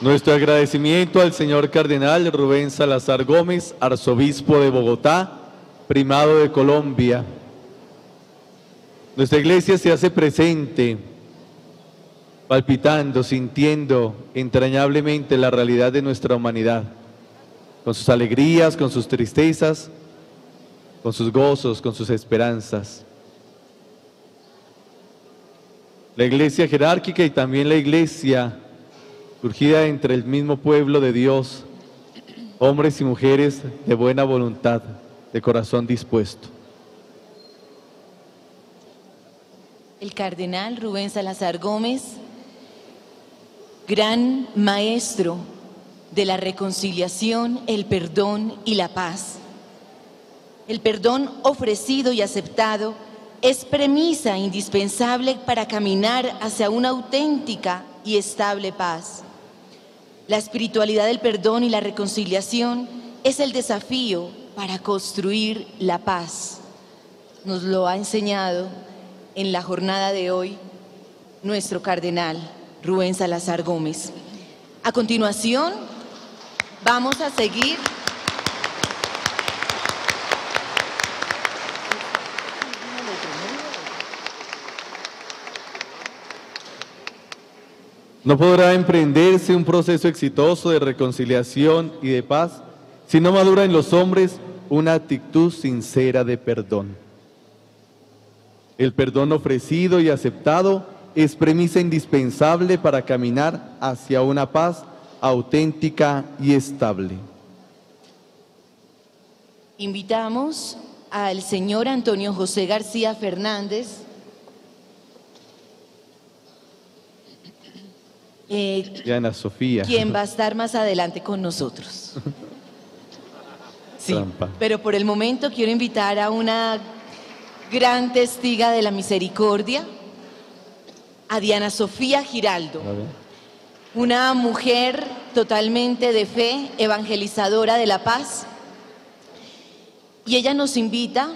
Nuestro agradecimiento al señor Cardenal Rubén Salazar Gómez, arzobispo de Bogotá, primado de Colombia. Nuestra iglesia se hace presente, palpitando, sintiendo entrañablemente la realidad de nuestra humanidad, con sus alegrías, con sus tristezas, con sus gozos, con sus esperanzas. La iglesia jerárquica y también la iglesia surgida entre el mismo pueblo de Dios, hombres y mujeres de buena voluntad, de corazón dispuesto. El cardenal Rubén Salazar Gómez, gran maestro de la reconciliación, el perdón y la paz. El perdón ofrecido y aceptado es premisa indispensable para caminar hacia una auténtica y estable paz. La espiritualidad del perdón y la reconciliación es el desafío para construir la paz. Nos lo ha enseñado en la jornada de hoy nuestro cardenal Rubén Salazar Gómez. A continuación, vamos a seguir No podrá emprenderse un proceso exitoso de reconciliación y de paz si no madura en los hombres una actitud sincera de perdón. El perdón ofrecido y aceptado es premisa indispensable para caminar hacia una paz auténtica y estable. Invitamos al señor Antonio José García Fernández, Diana Sofía. quien va a estar más adelante con nosotros. Sí, Trampa. pero por el momento quiero invitar a una gran testiga de la misericordia, a Diana Sofía Giraldo, una mujer totalmente de fe, evangelizadora de la paz, y ella nos invita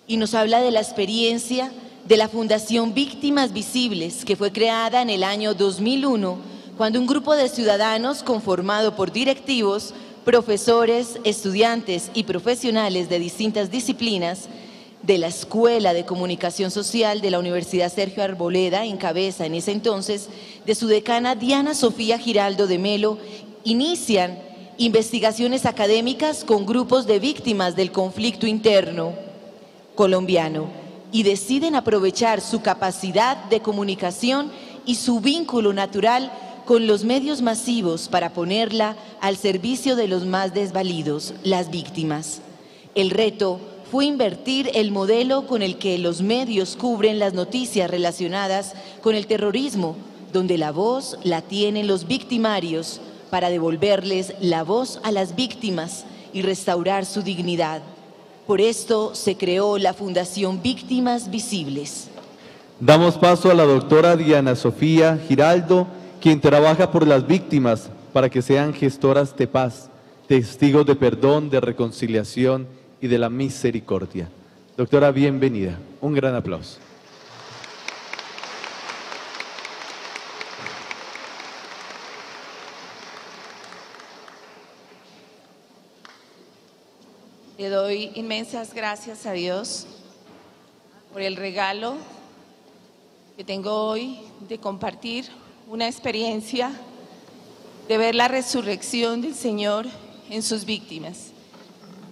y nos habla de la experiencia de la Fundación Víctimas Visibles, que fue creada en el año 2001, cuando un grupo de ciudadanos conformado por directivos, profesores, estudiantes y profesionales de distintas disciplinas de la Escuela de Comunicación Social de la Universidad Sergio Arboleda, en cabeza en ese entonces de su decana Diana Sofía Giraldo de Melo, inician investigaciones académicas con grupos de víctimas del conflicto interno colombiano y deciden aprovechar su capacidad de comunicación y su vínculo natural con los medios masivos para ponerla al servicio de los más desvalidos, las víctimas. El reto fue invertir el modelo con el que los medios cubren las noticias relacionadas con el terrorismo, donde la voz la tienen los victimarios para devolverles la voz a las víctimas y restaurar su dignidad. Por esto se creó la Fundación Víctimas Visibles. Damos paso a la doctora Diana Sofía Giraldo, quien trabaja por las víctimas para que sean gestoras de paz, testigos de perdón, de reconciliación y de la misericordia. Doctora, bienvenida. Un gran aplauso. Le doy inmensas gracias a Dios por el regalo que tengo hoy de compartir una experiencia, de ver la resurrección del Señor en sus víctimas,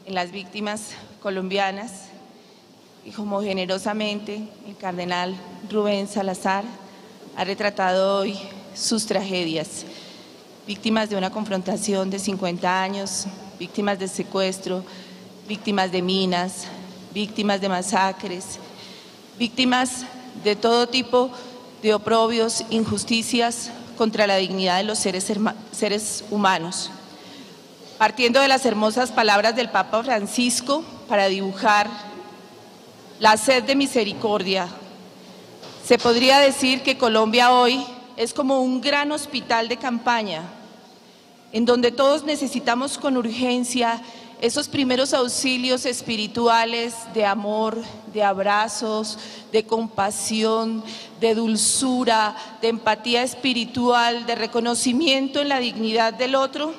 en las víctimas colombianas, y como generosamente el cardenal Rubén Salazar ha retratado hoy sus tragedias, víctimas de una confrontación de 50 años, víctimas de secuestro, víctimas de minas, víctimas de masacres, víctimas de todo tipo de oprobios, injusticias contra la dignidad de los seres humanos. Partiendo de las hermosas palabras del Papa Francisco para dibujar la sed de misericordia, se podría decir que Colombia hoy es como un gran hospital de campaña, en donde todos necesitamos con urgencia esos primeros auxilios espirituales de amor, de abrazos, de compasión, de dulzura, de empatía espiritual, de reconocimiento en la dignidad del otro,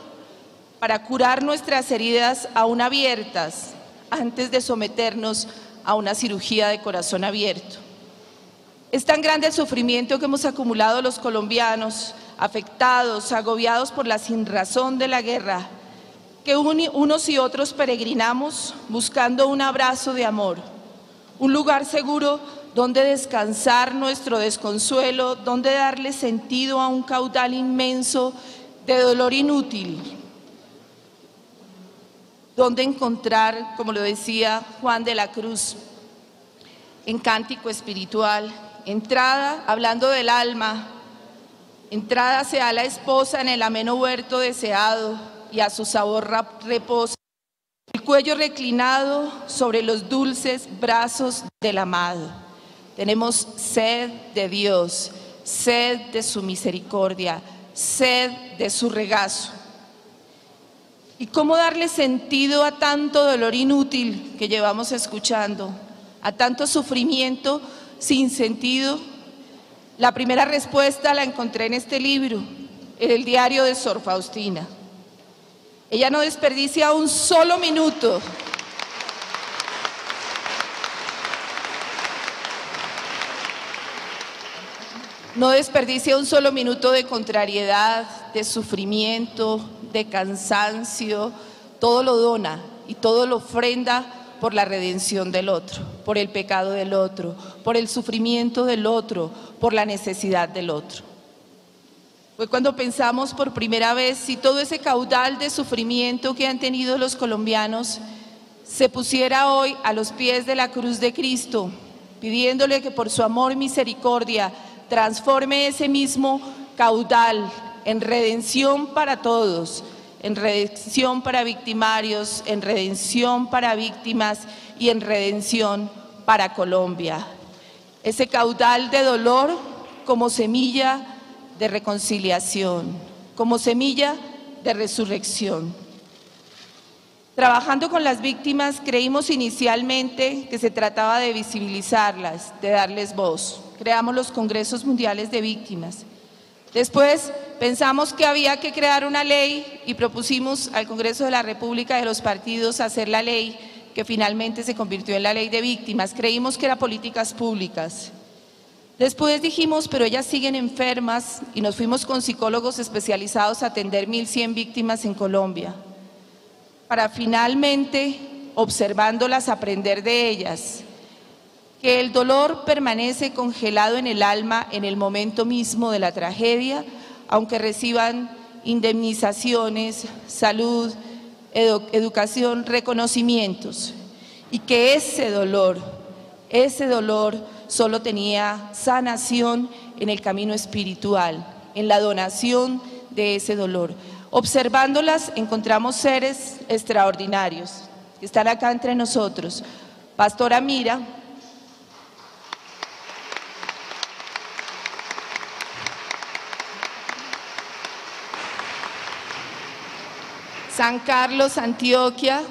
para curar nuestras heridas aún abiertas antes de someternos a una cirugía de corazón abierto. Es tan grande el sufrimiento que hemos acumulado los colombianos, afectados, agobiados por la sinrazón de la guerra, que unos y otros peregrinamos buscando un abrazo de amor, un lugar seguro donde descansar nuestro desconsuelo, donde darle sentido a un caudal inmenso de dolor inútil, donde encontrar, como lo decía Juan de la Cruz, en Cántico Espiritual, entrada, hablando del alma, entrada sea la esposa en el ameno huerto deseado, y a su sabor reposa, el cuello reclinado sobre los dulces brazos del amado. Tenemos sed de Dios, sed de su misericordia, sed de su regazo. ¿Y cómo darle sentido a tanto dolor inútil que llevamos escuchando, a tanto sufrimiento sin sentido? La primera respuesta la encontré en este libro, en el diario de Sor Faustina. Ella no desperdicia un solo minuto. No desperdicia un solo minuto de contrariedad, de sufrimiento, de cansancio. Todo lo dona y todo lo ofrenda por la redención del otro, por el pecado del otro, por el sufrimiento del otro, por la necesidad del otro. Fue cuando pensamos por primera vez si todo ese caudal de sufrimiento que han tenido los colombianos se pusiera hoy a los pies de la cruz de Cristo, pidiéndole que por su amor y misericordia transforme ese mismo caudal en redención para todos, en redención para victimarios, en redención para víctimas y en redención para Colombia. Ese caudal de dolor como semilla de reconciliación, como semilla de resurrección. Trabajando con las víctimas, creímos inicialmente que se trataba de visibilizarlas, de darles voz. Creamos los Congresos Mundiales de Víctimas. Después pensamos que había que crear una ley y propusimos al Congreso de la República de los partidos hacer la ley que finalmente se convirtió en la Ley de Víctimas. Creímos que eran políticas públicas. Después dijimos, pero ellas siguen enfermas, y nos fuimos con psicólogos especializados a atender 1.100 víctimas en Colombia, para finalmente, observándolas, aprender de ellas, que el dolor permanece congelado en el alma en el momento mismo de la tragedia, aunque reciban indemnizaciones, salud, educación, reconocimientos, y que ese dolor solo tenía sanación en el camino espiritual, en la donación de ese dolor. Observándolas encontramos seres extraordinarios que están acá entre nosotros. Pastora Mira, San Carlos, Antioquia,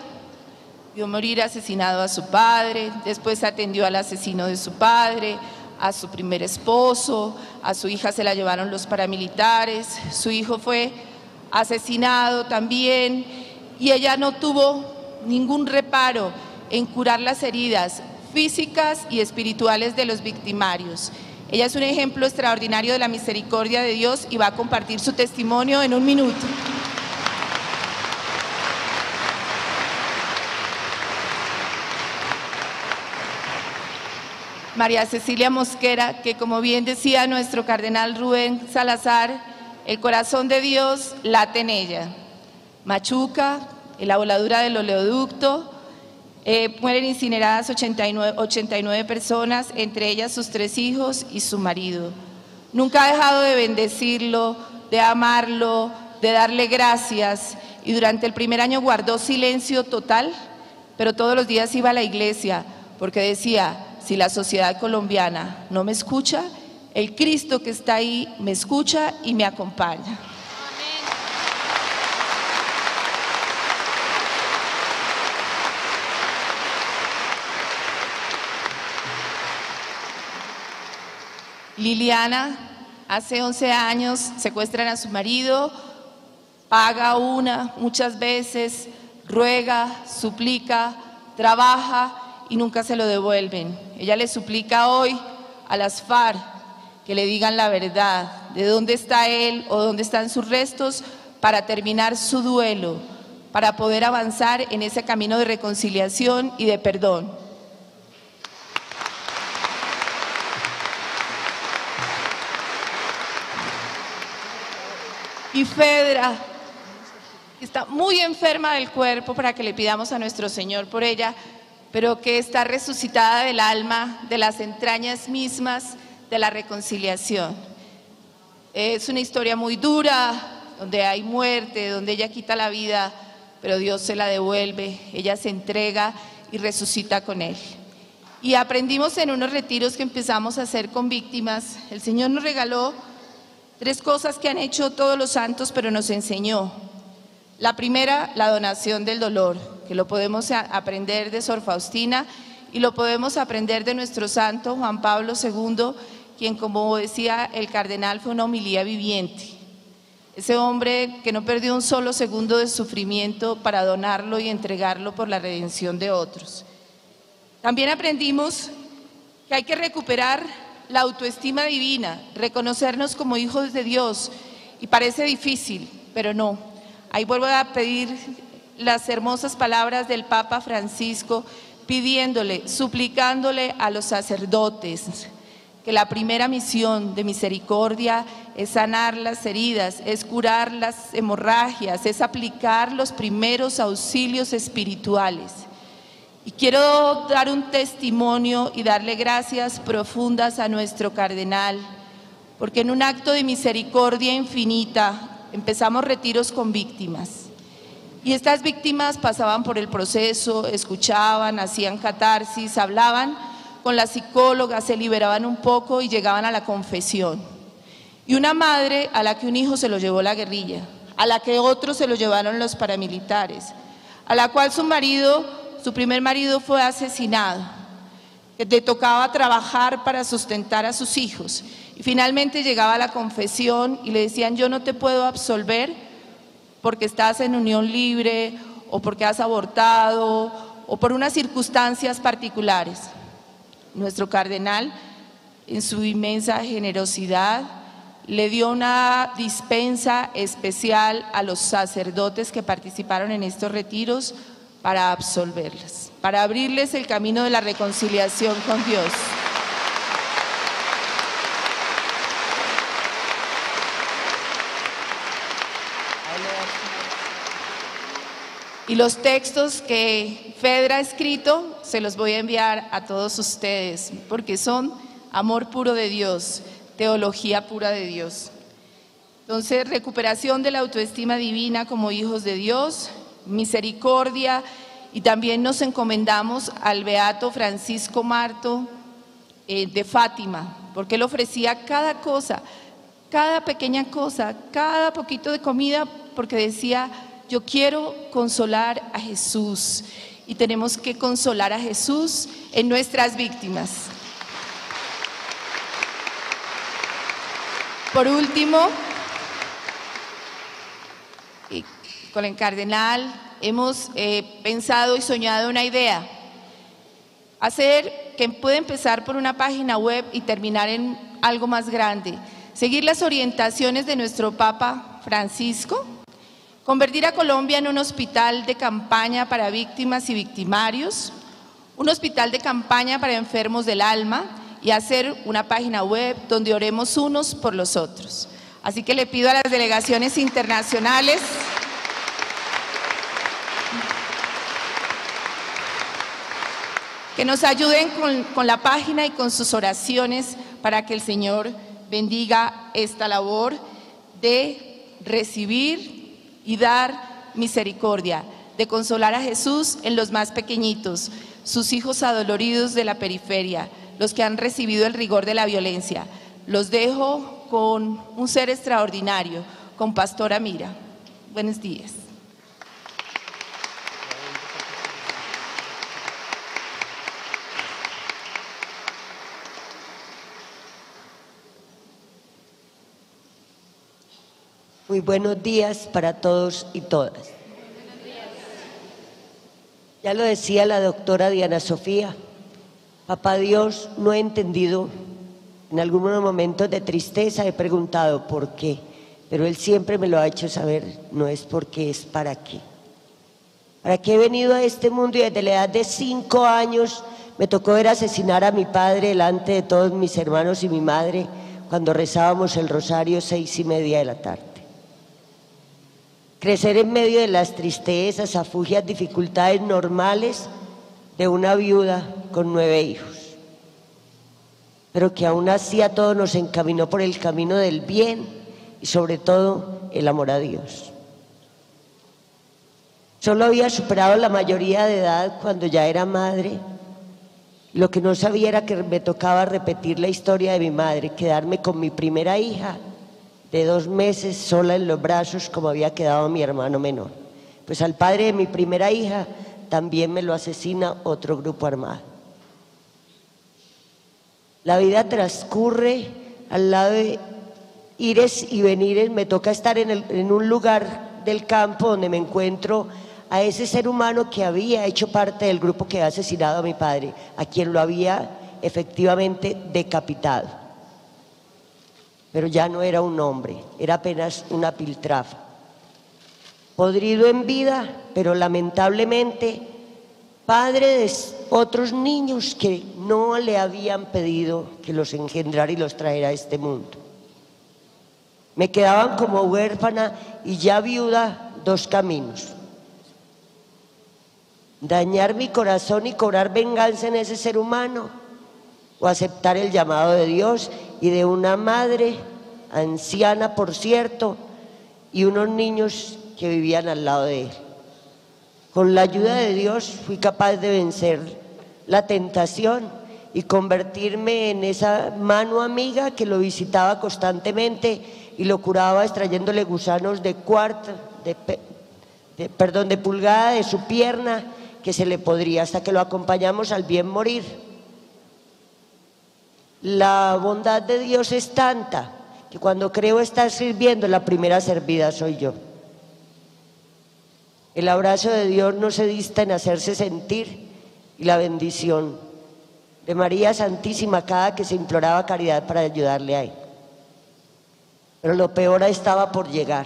vio morir asesinado a su padre, después atendió al asesino de su padre, a su primer esposo, a su hija se la llevaron los paramilitares, su hijo fue asesinado también y ella no tuvo ningún reparo en curar las heridas físicas y espirituales de los victimarios. Ella es un ejemplo extraordinario de la misericordia de Dios y va a compartir su testimonio en un minuto. María Cecilia Mosquera, que como bien decía nuestro cardenal Rubén Salazar, el corazón de Dios late en ella. Machuca, en la voladura del oleoducto, mueren incineradas 89 personas, entre ellas sus 3 hijos y su marido. Nunca ha dejado de bendecirlo, de amarlo, de darle gracias, y durante el primer año guardó silencio total, pero todos los días iba a la iglesia, porque decía: si la sociedad colombiana no me escucha, el Cristo que está ahí me escucha y me acompaña. Liliana, hace 11 años secuestran a su marido, paga muchas veces, ruega, suplica, trabaja y nunca se lo devuelven. Ella le suplica hoy a las FARC que le digan la verdad, de dónde está él o dónde están sus restos para terminar su duelo, para poder avanzar en ese camino de reconciliación y de perdón. Y Fedra, que está muy enferma del cuerpo, para que le pidamos a nuestro Señor por ella, pero que está resucitada del alma, de las entrañas mismas de la reconciliación. Es una historia muy dura, donde hay muerte, donde ella quita la vida, pero Dios se la devuelve, ella se entrega y resucita con Él. Y aprendimos en unos retiros que empezamos a hacer con víctimas, el Señor nos regaló 3 cosas que han hecho todos los santos, pero nos enseñó. La primera, la donación del dolor, que lo podemos aprender de Sor Faustina y lo podemos aprender de nuestro santo Juan Pablo II, quien, como decía el cardenal, fue una homilía viviente. Ese hombre que no perdió un solo segundo de sufrimiento para donarlo y entregarlo por la redención de otros. También aprendimos que hay que recuperar la autoestima divina, reconocernos como hijos de Dios, y parece difícil, pero no. Ahí vuelvo a pedir las hermosas palabras del Papa Francisco, pidiéndole, suplicándole a los sacerdotes que la primera misión de misericordia es sanar las heridas, es curar las hemorragias, es aplicar los primeros auxilios espirituales. Y quiero dar un testimonio y darle gracias profundas a nuestro cardenal, porque en un acto de misericordia infinita empezamos retiros con víctimas. Y estas víctimas pasaban por el proceso, escuchaban, hacían catarsis, hablaban con la psicóloga, se liberaban un poco y llegaban a la confesión. Y una madre a la que un hijo se lo llevó la guerrilla, a la que otro se lo llevaron los paramilitares, a la cual su primer marido fue asesinado, que le tocaba trabajar para sustentar a sus hijos. Y finalmente llegaba a la confesión y le decían: yo no te puedo absolver porque estás en unión libre o porque has abortado o por unas circunstancias particulares. Nuestro cardenal, en su inmensa generosidad, le dio una dispensa especial a los sacerdotes que participaron en estos retiros para absolverlas, para abrirles el camino de la reconciliación con Dios. Y los textos que Fedra ha escrito se los voy a enviar a todos ustedes, porque son amor puro de Dios, teología pura de Dios. Entonces, recuperación de la autoestima divina como hijos de Dios, misericordia, y también nos encomendamos al beato Francisco Marto de Fátima, porque él ofrecía cada cosa, cada pequeña cosa, cada poquito de comida, porque decía: yo quiero consolar a Jesús, y tenemos que consolar a Jesús en nuestras víctimas. Por último, con el cardenal hemos pensado y soñado una idea, hacer que puede empezar por una página web y terminar en algo más grande, seguir las orientaciones de nuestro Papa Francisco, convertir a Colombia en un hospital de campaña para víctimas y victimarios, un hospital de campaña para enfermos del alma, y hacer una página web donde oremos unos por los otros. Así que le pido a las delegaciones internacionales que nos ayuden con la página y con sus oraciones para que el Señor bendiga esta labor de recibir y dar misericordia, de consolar a Jesús en los más pequeñitos, sus hijos adoloridos de la periferia, los que han recibido el rigor de la violencia. Los dejo con un ser extraordinario, con Pastora Mira. Buenos días. Muy buenos días para todos y todas. Ya lo decía la doctora Diana Sofía, Papá Dios, no he entendido, en algunos momentos de tristeza he preguntado por qué, pero Él siempre me lo ha hecho saber, no es porque, es para qué. ¿Para qué he venido a este mundo? Y desde la edad de 5 años me tocó ver asesinar a mi padre delante de todos mis hermanos y mi madre cuando rezábamos el rosario 6:30 de la tarde. Crecer en medio de las tristezas, afugias, dificultades normales de una viuda con 9 hijos, pero que aún así a todos nos encaminó por el camino del bien y sobre todo el amor a Dios. Solo había superado la mayoría de edad cuando ya era madre. Lo que no sabía era que me tocaba repetir la historia de mi madre, quedarme con mi primera hija de 2 meses sola en los brazos como había quedado mi hermano menor. Pues al padre de mi primera hija también me lo asesina otro grupo armado. La vida transcurre al lado de ires y venires. Me toca estar en un lugar del campo donde me encuentro a ese ser humano que había hecho parte del grupo que había asesinado a mi padre, a quien lo había efectivamente decapitado. Pero ya no era un hombre, era apenas una piltrafa. Podrido en vida, pero lamentablemente padre de otros niños que no le habían pedido que los engendrara y los trajera a este mundo. Me quedaban como huérfana y ya viuda 2 caminos: dañar mi corazón y cobrar venganza en ese ser humano, o aceptar el llamado de Dios y de una madre anciana, por cierto, y unos niños que vivían al lado de él. Con la ayuda de Dios fui capaz de vencer la tentación y convertirme en esa mano amiga que lo visitaba constantemente y lo curaba extrayéndole gusanos de pulgada de su pierna que se le podría, hasta que lo acompañamos al bien morir. La bondad de Dios es tanta que cuando creo estar sirviendo, la primera servida soy yo. El abrazo de Dios no se dista en hacerse sentir, y la bendición de María Santísima cada que se imploraba caridad para ayudarle a él. Pero lo peor estaba por llegar.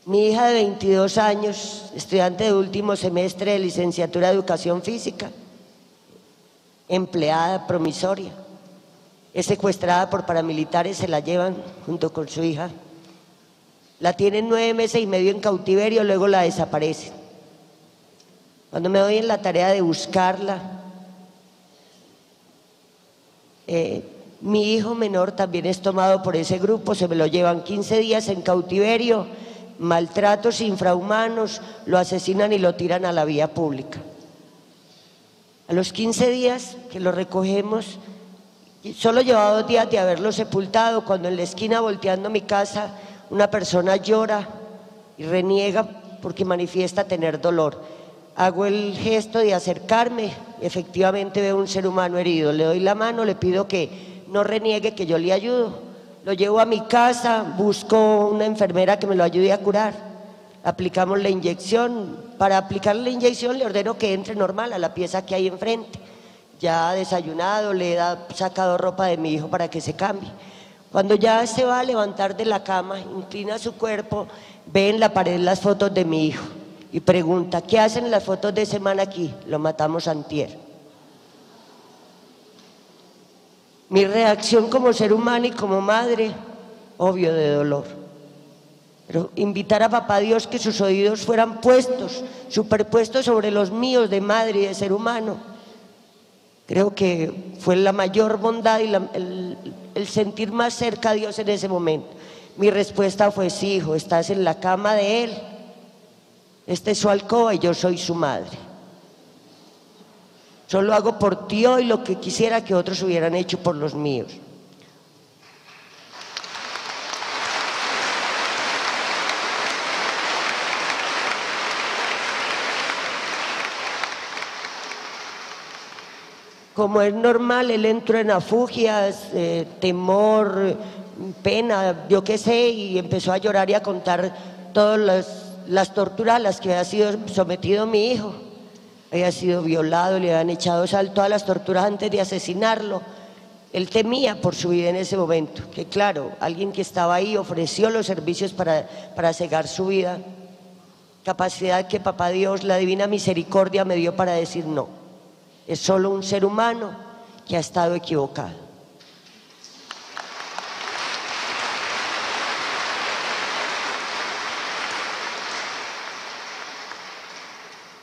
Mi hija de 22 años, estudiante de último semestre de licenciatura de Educación Física, empleada promisoria, es secuestrada por paramilitares, se la llevan junto con su hija, la tienen 9 meses y medio en cautiverio, luego la desaparecen. Cuando me doy en la tarea de buscarla, mi hijo menor también es tomado por ese grupo, se me lo llevan 15 días en cautiverio, maltratos infrahumanos, lo asesinan y lo tiran a la vía pública. A los 15 días que lo recogemos, solo llevaba 2 días de haberlo sepultado, cuando en la esquina volteando mi casa una persona llora y reniega porque manifiesta tener dolor. Hago el gesto de acercarme, efectivamente veo un ser humano herido, le doy la mano, le pido que no reniegue, que yo le ayudo. Lo llevo a mi casa, busco una enfermera que me lo ayude a curar, aplicamos la inyección. Para aplicar la inyección le ordeno que entre normal a la pieza que hay enfrente. Ya ha desayunado, le he sacado ropa de mi hijo para que se cambie. Cuando ya se va a levantar de la cama, inclina su cuerpo, ve en la pared las fotos de mi hijo y pregunta: ¿qué hacen las fotos de ese man aquí? Lo matamos antier. Mi reacción como ser humano y como madre, obvio, de dolor. Pero invitar a Papá Dios que sus oídos fueran puestos, superpuestos sobre los míos de madre y de ser humano, creo que fue la mayor bondad y el sentir más cerca a Dios en ese momento. Mi respuesta fue: sí, hijo, estás en la cama de él, esta es su alcoba y yo soy su madre. Solo hago por ti hoy lo que quisiera que otros hubieran hecho por los míos. Como es normal, él entró en afugias, temor, pena, yo qué sé, y empezó a llorar y a contar todas las torturas a las que había sido sometido mi hijo. Había sido violado, le habían echado sal, todas las torturas antes de asesinarlo. Él temía por su vida en ese momento, que claro, alguien que estaba ahí ofreció los servicios para cegar su vida. Capacidad que Papá Dios, la divina misericordia, me dio para decir no. Es solo un ser humano que ha estado equivocado.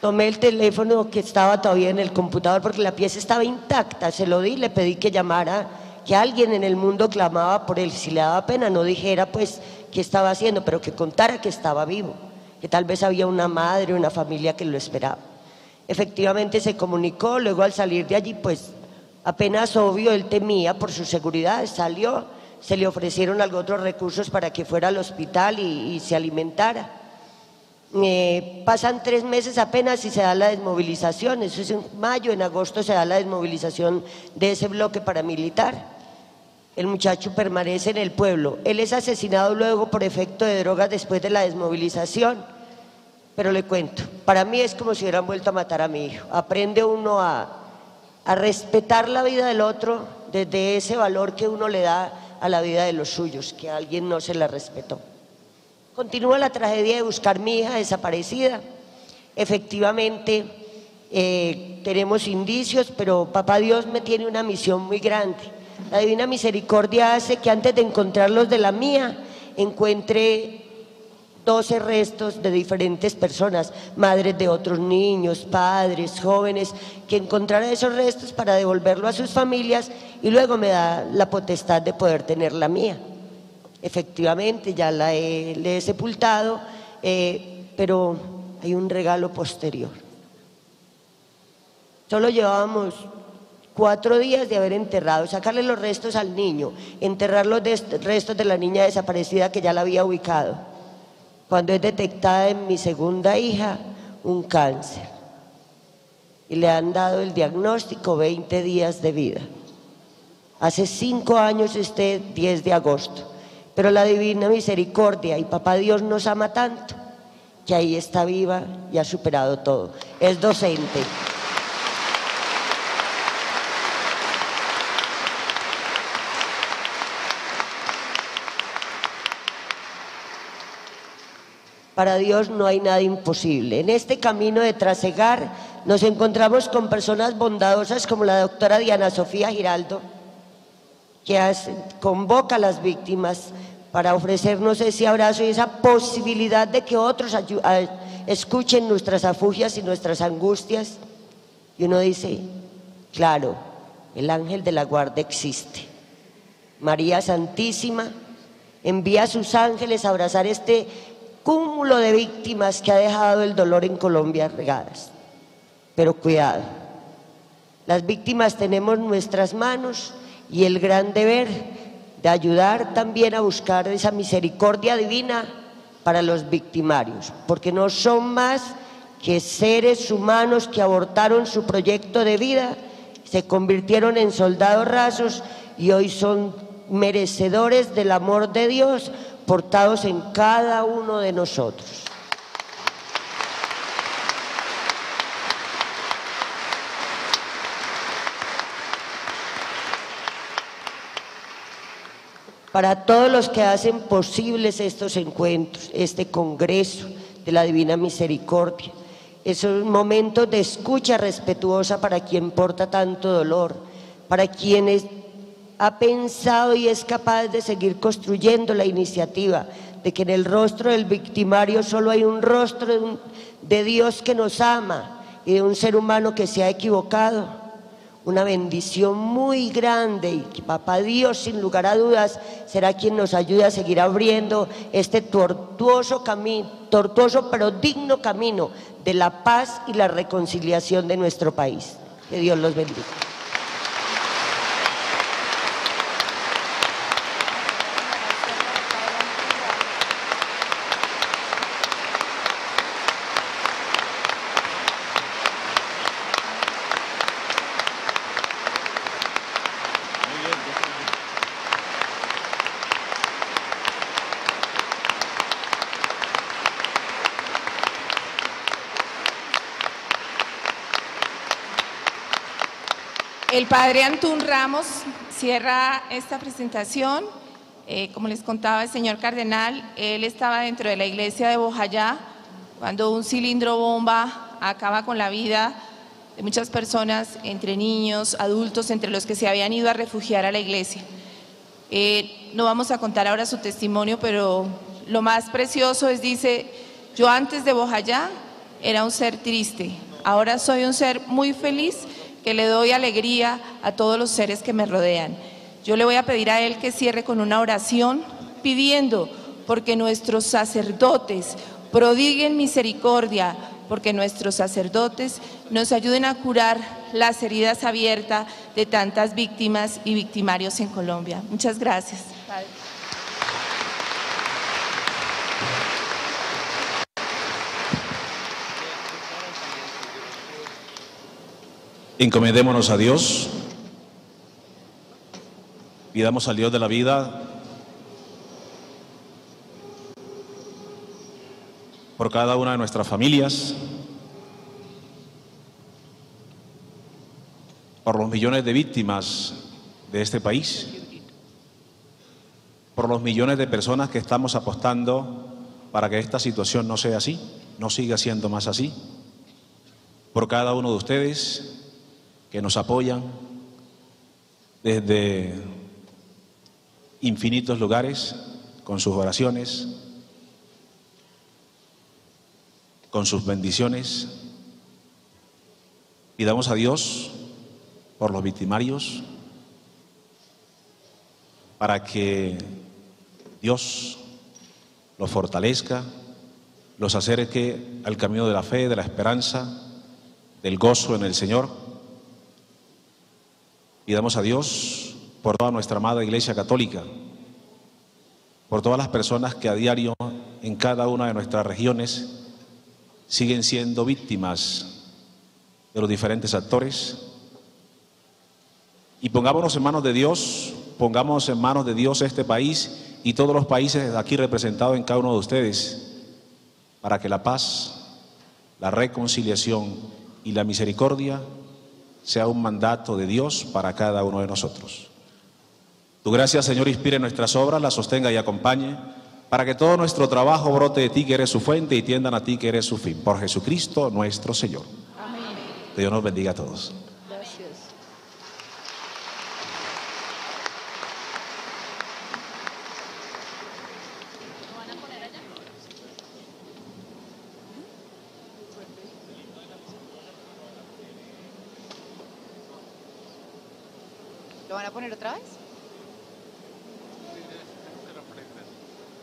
Tomé el teléfono que estaba todavía en el computador porque la pieza estaba intacta, se lo di, le pedí que llamara, que alguien en el mundo clamaba por él. Si le daba pena, no dijera pues qué estaba haciendo, pero que contara que estaba vivo, que tal vez había una madre, una familia que lo esperaba. Efectivamente se comunicó, luego al salir de allí pues apenas obvio, él temía por su seguridad, salió, se le ofrecieron otros recursos para que fuera al hospital y se alimentara. Pasan 3 meses apenas y se da la desmovilización, eso es en mayo, en agosto se da la desmovilización de ese bloque paramilitar. El muchacho permanece en el pueblo, él es asesinado luego por efecto de drogas después de la desmovilización, pero le cuento, para mí es como si hubieran vuelto a matar a mi hijo. Aprende uno a respetar la vida del otro desde ese valor que uno le da a la vida de los suyos, que a alguien no se la respetó. Continúa la tragedia de buscar mi hija desaparecida. Efectivamente, tenemos indicios, pero Papá Dios me tiene una misión muy grande. La divina misericordia hace que antes de encontrar los de la mía, encuentre 12 restos de diferentes personas, madres de otros niños, padres, jóvenes, que encontrara esos restos para devolverlo a sus familias y luego me da la potestad de poder tener la mía. Efectivamente, ya le he sepultado, pero hay un regalo posterior. Solo llevábamos 4 días de haber enterrado, sacarle los restos al niño, enterrar los restos de la niña desaparecida que ya la había ubicado, cuando es detectada en mi segunda hija un cáncer. Y le han dado el diagnóstico 20 días de vida. Hace 5 años 10 de agosto. Pero la divina misericordia y Papá Dios nos ama tanto que ahí está viva y ha superado todo. Es docente. Para Dios no hay nada imposible. En este camino de trasegar nos encontramos con personas bondadosas como la doctora Diana Sofía Giraldo, que convoca a las víctimas para ofrecernos ese abrazo y esa posibilidad de que otros escuchen nuestras afugias y nuestras angustias. Y uno dice, claro, el ángel de la guarda existe. María Santísima envía a sus ángeles a abrazar este cúmulo de víctimas que ha dejado el dolor en Colombia regadas. Pero cuidado, las víctimas tenemos nuestras manos y el gran deber de ayudar también a buscar esa misericordia divina para los victimarios, porque no son más que seres humanos que abortaron su proyecto de vida, se convirtieron en soldados rasos y hoy son merecedores del amor de Dios portados en cada uno de nosotros. Para todos los que hacen posibles estos encuentros, este congreso de la Divina Misericordia, esos momentos de escucha respetuosa para quien porta tanto dolor, para quienes ha pensado y es capaz de seguir construyendo la iniciativa de que en el rostro del victimario solo hay un rostro de Dios que nos ama y de un ser humano que se ha equivocado. Una bendición muy grande y que Papá Dios, sin lugar a dudas, será quien nos ayude a seguir abriendo este tortuoso pero digno camino de la paz y la reconciliación de nuestro país. Que Dios los bendiga. El padre Antún Ramos cierra esta presentación. Como les contaba el señor cardenal, él estaba dentro de la iglesia de Bojayá cuando un cilindro bomba acaba con la vida de muchas personas, entre niños, adultos, entre los que se habían ido a refugiar a la iglesia. No vamos a contar ahora su testimonio, pero lo más precioso es, dice: yo antes de Bojayá era un ser triste, ahora soy un ser muy feliz que le doy alegría a todos los seres que me rodean. Yo le voy a pedir a él que cierre con una oración pidiendo porque nuestros sacerdotes prodiguen misericordia, porque nuestros sacerdotes nos ayuden a curar las heridas abiertas de tantas víctimas y victimarios en Colombia. Muchas gracias, Padre. Encomendémonos a Dios, pidamos al Dios de la vida por cada una de nuestras familias, por los millones de víctimas de este país, por los millones de personas que estamos apostando para que esta situación no sea así, no siga siendo más así, por cada uno de ustedes que nos apoyan desde infinitos lugares, con sus oraciones, con sus bendiciones. Pidamos a Dios por los victimarios, para que Dios los fortalezca, los acerque al camino de la fe, de la esperanza, del gozo en el Señor. Pidamos a Dios por toda nuestra amada Iglesia Católica, por todas las personas que a diario en cada una de nuestras regiones siguen siendo víctimas de los diferentes actores. Y pongámonos en manos de Dios, pongamos en manos de Dios este país y todos los países aquí representados en cada uno de ustedes, para que la paz, la reconciliación y la misericordia sea un mandato de Dios para cada uno de nosotros. Tu gracia, Señor, inspire nuestras obras, las sostenga y acompañe, para que todo nuestro trabajo brote de ti, que eres su fuente, y tiendan a ti, que eres su fin. Por Jesucristo nuestro Señor. Amén. Dios nos bendiga a todos. Gracias. ¿Lo van a poner allá? ¿Lo van a poner otra vez?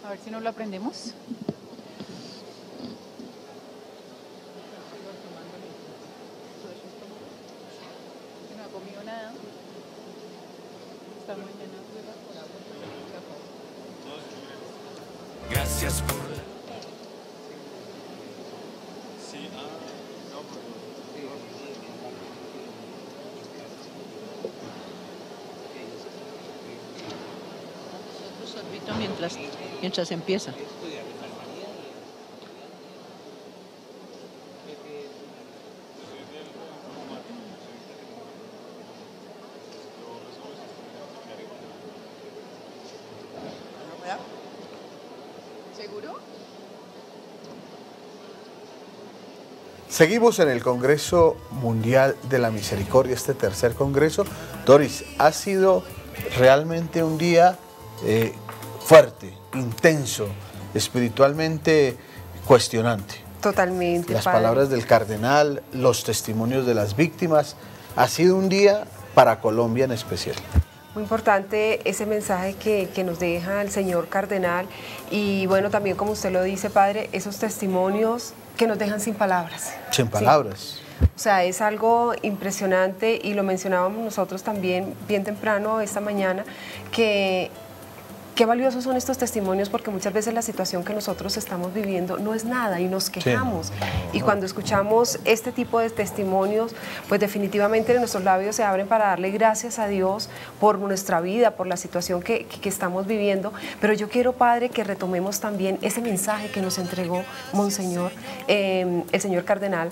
A ver si no lo aprendemos. No ha comido nada. Está muy lleno. Gracias por mientras empieza. ¿Seguro? Seguimos en el Congreso Mundial de la Misericordia, este tercer congreso. Doris, ha sido realmente un día fuerte, intenso, espiritualmente cuestionante. Totalmente. Las padre. palabras del cardenal, los testimonios de las víctimas. Ha sido un día para Colombia en especial. Muy importante ese mensaje que nos deja el señor cardenal y bueno, también como usted lo dice, padre, esos testimonios que nos dejan sin palabras. Sin palabras. Sí. O sea, es algo impresionante y lo mencionábamos nosotros también bien temprano esta mañana, que qué valiosos son estos testimonios, porque muchas veces la situación que nosotros estamos viviendo no es nada y nos quejamos. Sí. Y cuando escuchamos este tipo de testimonios, pues definitivamente nuestros labios se abren para darle gracias a Dios por nuestra vida, por la situación que estamos viviendo. Pero yo quiero, Padre, que retomemos también ese mensaje que nos entregó Monseñor, el señor cardenal,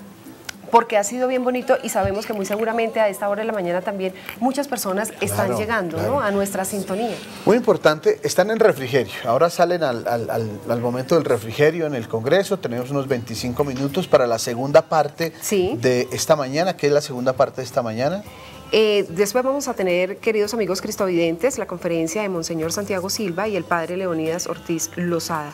porque ha sido bien bonito y sabemos que muy seguramente a esta hora de la mañana también muchas personas están llegando, ¿no?, a nuestra sintonía. Muy importante, están en refrigerio, ahora salen al momento del refrigerio en el Congreso, tenemos unos 25 minutos para la segunda parte de esta mañana. ¿Qué es la segunda parte de esta mañana? Después vamos a tener, queridos amigos cristovidentes, la conferencia de Monseñor Santiago Silva y el Padre Leonidas Ortiz Lozada.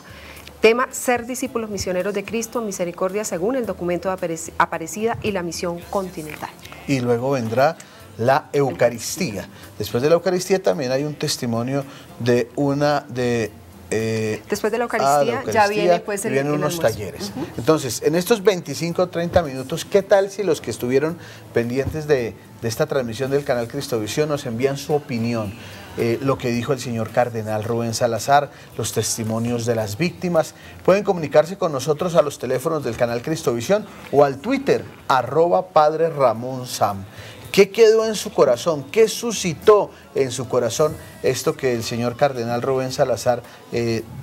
Tema: ser discípulos misioneros de Cristo, misericordia según el documento de Aparecida y la misión continental. Y luego vendrá la Eucaristía. Después de la Eucaristía también hay un testimonio de después de la Eucaristía, ya viene pues vienen unos talleres. Entonces, en estos 25 o 30 minutos, ¿qué tal si los que estuvieron pendientes de esta transmisión del canal Cristovisión nos envían su opinión? Lo que dijo el señor cardenal Rubén Salazar, los testimonios de las víctimas. Pueden comunicarse con nosotros a los teléfonos del canal Cristovisión o al Twitter, @Padre Ramón Sam. ¿Qué quedó en su corazón? ¿Qué suscitó en su corazón esto que el señor cardenal Rubén Salazar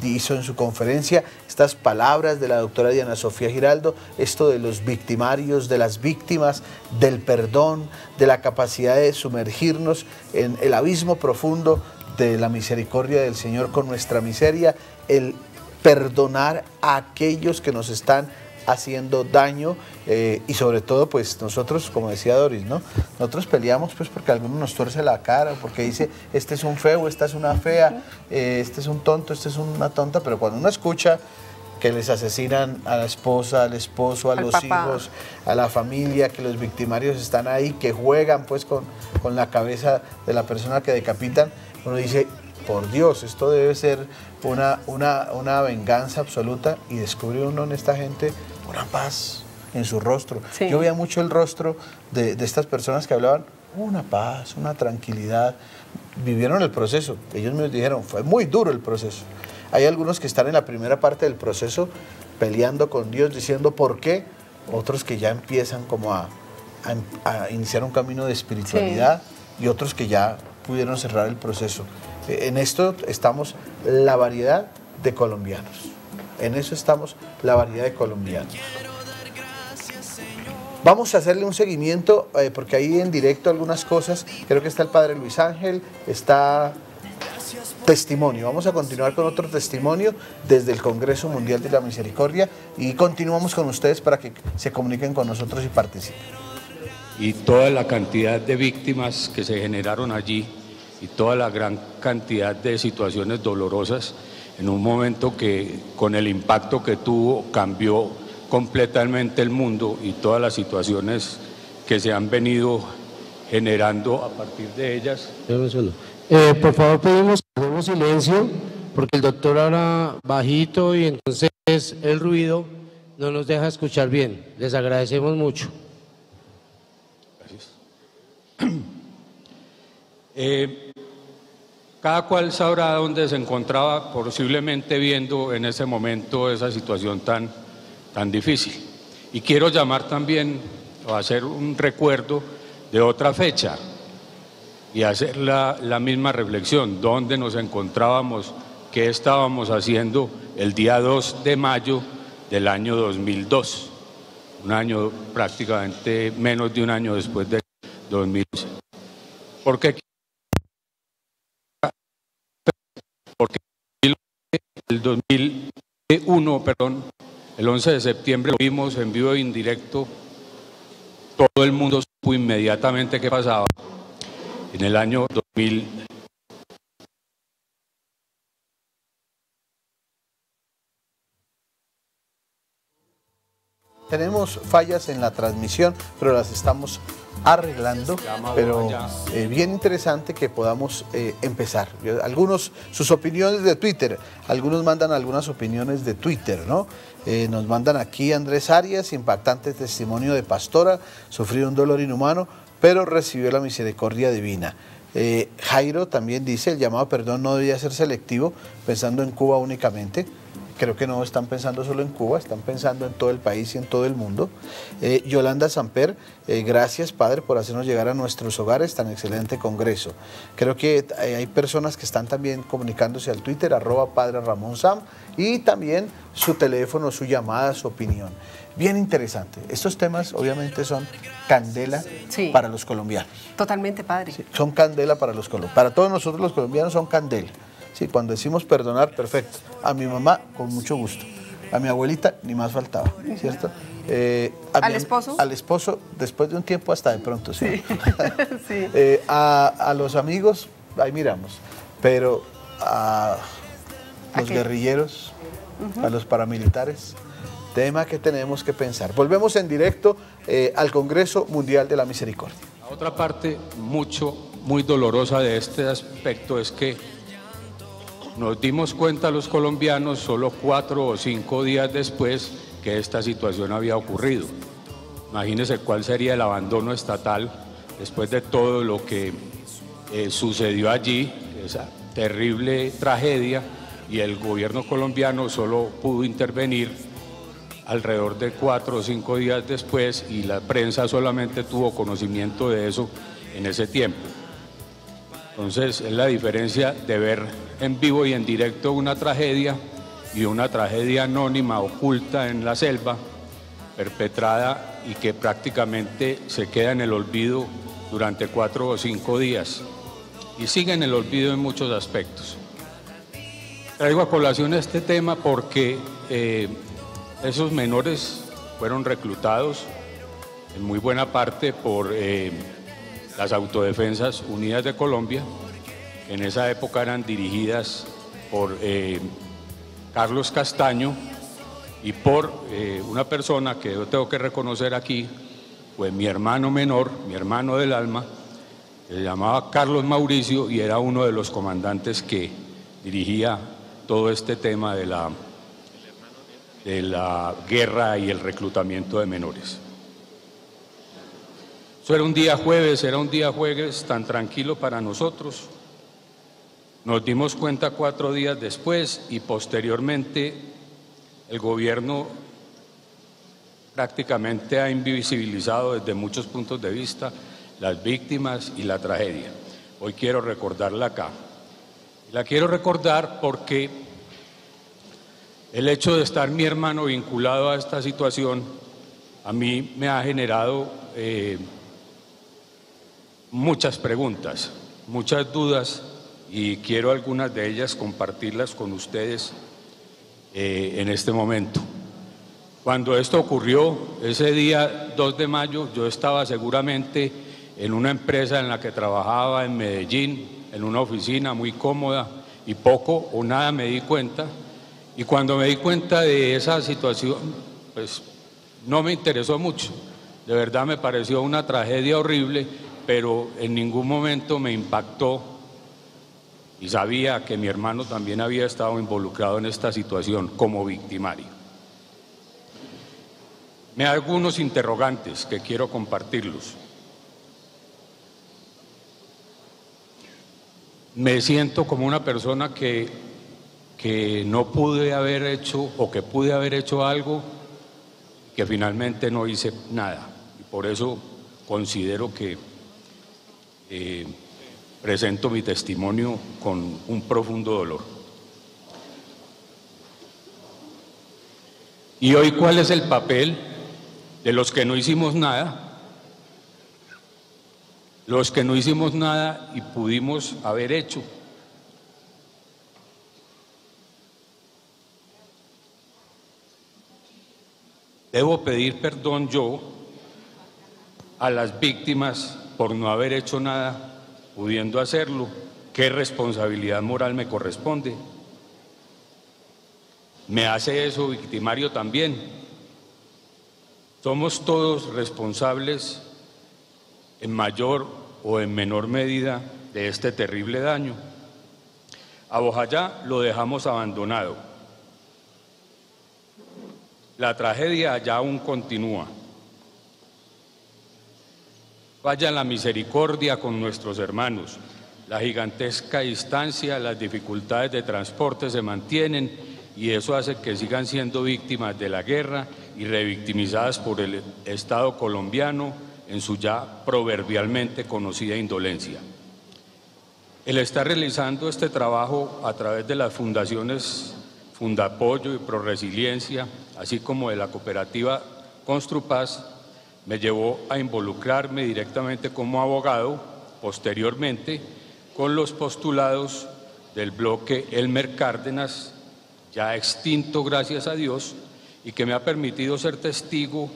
hizo en su conferencia? Estas palabras de la doctora Diana Sofía Giraldo, esto de los victimarios, de las víctimas, del perdón, de la capacidad de sumergirnos en el abismo profundo de la misericordia del Señor con nuestra miseria, el perdonar a aquellos que nos están haciendo daño, y sobre todo pues nosotros, como decía Doris, ¿no?, nosotros peleamos pues porque alguno nos tuerce la cara, porque dice este es un feo, esta es una fea, este es un tonto, este es una tonta, pero cuando uno escucha que les asesinan a la esposa, al esposo, a los hijos, a la familia, que los victimarios están ahí, que juegan pues con la cabeza de la persona que decapitan, uno dice, por Dios, esto debe ser una venganza absoluta, y descubre uno en esta gente una paz en su rostro. Yo veía mucho el rostro de estas personas que hablaban, una paz, una tranquilidad, vivieron el proceso, ellos me dijeron, fue muy duro el proceso. Hay algunos que están en la primera parte del proceso peleando con Dios, diciendo por qué, otros que ya empiezan como a iniciar un camino de espiritualidad, y otros que ya pudieron cerrar el proceso. En esto estamos la variedad de colombianos. En eso estamos la variedad de colombianos. Vamos a hacerle un seguimiento, porque ahí en directo algunas cosas, creo que está el Padre Luis Ángel, está testimonio. Vamos a continuar con otro testimonio desde el Congreso Mundial de la Misericordia, y continuamos con ustedes para que se comuniquen con nosotros y participen. Y toda la cantidad de víctimas que se generaron allí, y toda la gran cantidad de situaciones dolorosas, en un momento que con el impacto que tuvo cambió completamente el mundo, y todas las situaciones que se han venido generando a partir de ellas. Por favor, pedimos silencio, porque el doctor habla bajito y entonces el ruido no nos deja escuchar bien. Les agradecemos mucho. Cada cual sabrá dónde se encontraba, posiblemente viendo en ese momento esa situación tan difícil. Y quiero llamar también, o hacer un recuerdo de otra fecha, y hacer la misma reflexión, dónde nos encontrábamos, qué estábamos haciendo el día 2 de mayo del año 2002, un año prácticamente, menos de un año después de 2011. Porque el 2001, el 11 de septiembre lo vimos en vivo e indirecto, todo el mundo supo inmediatamente qué pasaba. En el año 2000. Tenemos fallas en la transmisión, pero las estamos arreglando, pero bien interesante que podamos empezar. Sus opiniones de Twitter, algunos mandan algunas opiniones de Twitter, ¿no? Nos mandan aquí Andrés Arias, impactante testimonio de pastora, sufrió un dolor inhumano, pero recibió la misericordia divina. Jairo también dice, el llamado a perdón no debía ser selectivo, pensando en Cuba únicamente. Creo que no están pensando solo en Cuba, están pensando en todo el país y en todo el mundo. Yolanda Samper, gracias Padre por hacernos llegar a nuestros hogares tan excelente congreso. Creo que hay personas que están también comunicándose al Twitter, @Padre Ramón Sam, y también su teléfono, su llamada, su opinión. bien interesante. Estos temas obviamente son candela Sí. para los colombianos. Totalmente, padre. Sí, son candela para los colombianos. Para todos nosotros los colombianos son candela. Sí, cuando decimos perdonar, perfecto. A mi mamá, con mucho gusto. A mi abuelita, ni más faltaba, ¿cierto? ¿Al esposo? Al esposo, después de un tiempo hasta de pronto, sí. Sí. A los amigos, ahí miramos. Pero a los guerrilleros, a los paramilitares, tema que tenemos que pensar. Volvemos en directo al Congreso Mundial de la Misericordia. La otra parte muy dolorosa de este aspecto es que nos dimos cuenta los colombianos solo 4 o 5 días después que esta situación había ocurrido. Imagínense cuál sería el abandono estatal después de todo lo que sucedió allí, esa terrible tragedia, y el gobierno colombiano solo pudo intervenir alrededor de 4 o 5 días después, y la prensa solamente tuvo conocimiento de eso en ese tiempo. Entonces es la diferencia de ver en vivo y en directo una tragedia y una tragedia anónima, oculta en la selva, perpetrada y que prácticamente se queda en el olvido durante 4 o 5 días y sigue en el olvido en muchos aspectos. Traigo a colación este tema porque esos menores fueron reclutados en muy buena parte por las Autodefensas Unidas de Colombia, que en esa época eran dirigidas por Carlos Castaño y por una persona que yo tengo que reconocer aquí, fue mi hermano menor, mi hermano del alma, que se llamaba Carlos Mauricio y era uno de los comandantes que dirigía todo este tema de la guerra y el reclutamiento de menores. Eso era un día jueves tan tranquilo para nosotros. Nos dimos cuenta 4 días después y posteriormente el gobierno prácticamente ha invisibilizado desde muchos puntos de vista las víctimas y la tragedia. Hoy quiero recordarla acá. La quiero recordar porque el hecho de estar mi hermano vinculado a esta situación a mí me ha generado muchas preguntas, muchas dudas, y quiero algunas de ellas compartirlas con ustedes en este momento. Cuando esto ocurrió, ese día 2 de mayo, yo estaba seguramente en una empresa en la que trabajaba en Medellín, en una oficina muy cómoda, y poco o nada me di cuenta. Y cuando me di cuenta de esa situación, pues no me interesó mucho. De verdad me pareció una tragedia horrible, pero en ningún momento me impactó y sabía que mi hermano también había estado involucrado en esta situación como victimario. Me da algunos interrogantes que quiero compartirlos. Me siento como una persona que no pude haber hecho o que pude haber hecho algo que finalmente no hice nada. Y por eso considero que presento mi testimonio con un profundo dolor. Y hoy, ¿cuál es el papel de los que no hicimos nada? Los que no hicimos nada y pudimos haber hecho. Debo pedir perdón yo a las víctimas por no haber hecho nada, pudiendo hacerlo. ¿Qué responsabilidad moral me corresponde? ¿Me hace eso victimario también? Somos todos responsables en mayor o en menor medida de este terrible daño. A Bojayá lo dejamos abandonado. La tragedia allá aún continúa. Falla la misericordia con nuestros hermanos. La gigantesca distancia, las dificultades de transporte se mantienen y eso hace que sigan siendo víctimas de la guerra y revictimizadas por el Estado colombiano en su ya proverbialmente conocida indolencia. El estar realizando este trabajo a través de las fundaciones Fundapoyo y ProResiliencia, así como de la cooperativa Construpaz me llevó a involucrarme directamente como abogado, posteriormente, con los postulados del bloque Elmer Cárdenas, ya extinto gracias a Dios, y que me ha permitido ser testigo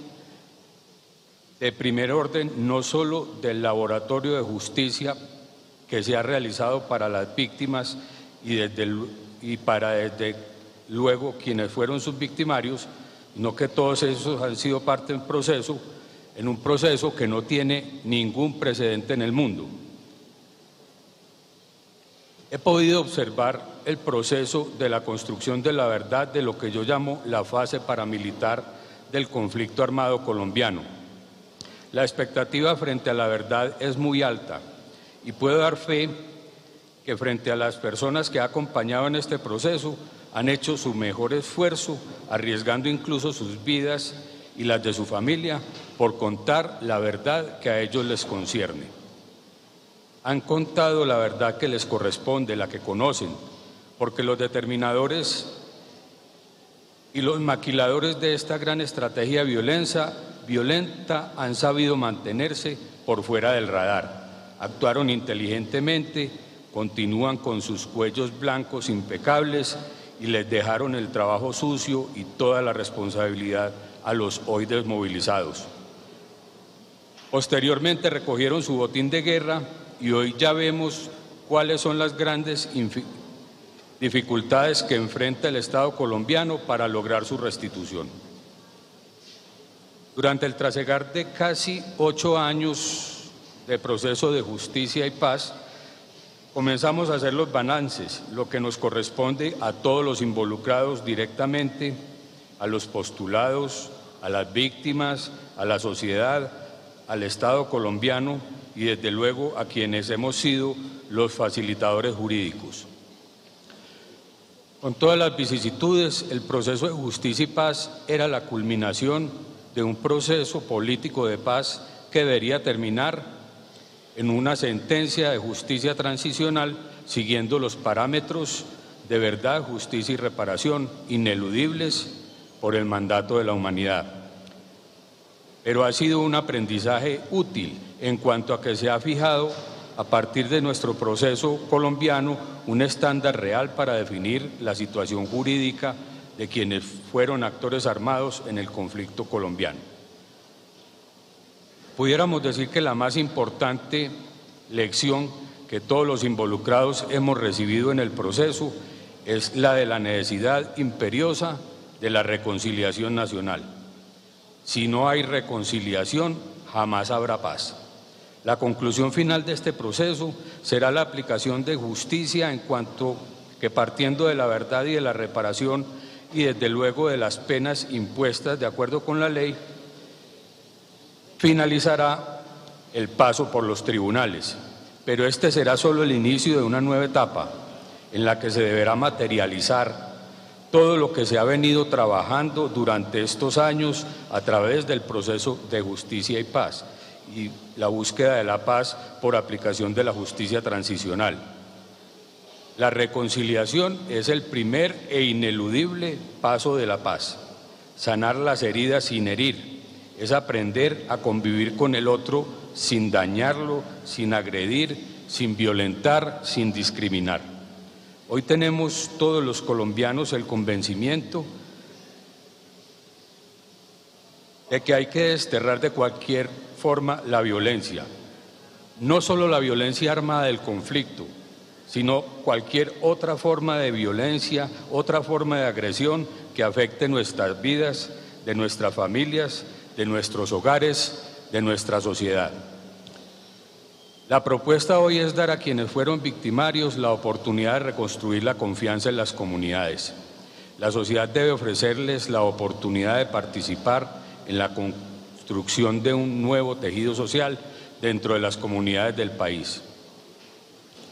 de primer orden no solo del laboratorio de justicia que se ha realizado para las víctimas y para desde luego quienes fueron sus victimarios, sino que todos esos han sido parte del proceso, en un proceso que no tiene ningún precedente en el mundo. He podido observar el proceso de la construcción de la verdad de lo que yo llamo la fase paramilitar del conflicto armado colombiano. La expectativa frente a la verdad es muy alta y puedo dar fe que frente a las personas que he acompañado en este proceso han hecho su mejor esfuerzo, arriesgando incluso sus vidas y las de su familia por contar la verdad que a ellos les concierne. Han contado la verdad que les corresponde, la que conocen, porque los determinadores y los maquiladores de esta gran estrategia violenta han sabido mantenerse por fuera del radar. Actuaron inteligentemente, continúan con sus cuellos blancos impecables y les dejaron el trabajo sucio y toda la responsabilidad a los hoy desmovilizados. Posteriormente recogieron su botín de guerra y hoy ya vemos cuáles son las grandes dificultades que enfrenta el Estado colombiano para lograr su restitución. Durante el trasegar de casi 8 años de proceso de justicia y paz, comenzamos a hacer los balances, lo que nos corresponde a todos los involucrados directamente, a los postulados, a las víctimas, a la sociedad, al Estado colombiano y desde luego a quienes hemos sido los facilitadores jurídicos. Con todas las vicisitudes, el proceso de justicia y paz era la culminación de un proceso político de paz que debería terminar en una sentencia de justicia transicional siguiendo los parámetros de verdad, justicia y reparación ineludibles por el mandato de la humanidad. Pero ha sido un aprendizaje útil en cuanto a que se ha fijado a partir de nuestro proceso colombiano un estándar real para definir la situación jurídica de quienes fueron actores armados en el conflicto colombiano. Pudiéramos decir que la más importante lección que todos los involucrados hemos recibido en el proceso es la de la necesidad imperiosa de la reconciliación nacional. Si no hay reconciliación, jamás habrá paz. La conclusión final de este proceso será la aplicación de justicia en cuanto que partiendo de la verdad y de la reparación y desde luego de las penas impuestas de acuerdo con la ley, finalizará el paso por los tribunales. Pero este será solo el inicio de una nueva etapa en la que se deberá materializar todo lo que se ha venido trabajando durante estos años a través del proceso de justicia y paz y la búsqueda de la paz por aplicación de la justicia transicional. La reconciliación es el primer e ineludible paso de la paz. Sanar las heridas sin herir, es aprender a convivir con el otro sin dañarlo, sin agredir, sin violentar, sin discriminar. Hoy tenemos todos los colombianos el convencimiento de que hay que desterrar de cualquier forma la violencia, no solo la violencia armada del conflicto, sino cualquier otra forma de violencia, otra forma de agresión que afecte nuestras vidas, de nuestras familias, de nuestros hogares, de nuestra sociedad. La propuesta hoy es dar a quienes fueron victimarios la oportunidad de reconstruir la confianza en las comunidades. La sociedad debe ofrecerles la oportunidad de participar en la construcción de un nuevo tejido social dentro de las comunidades del país.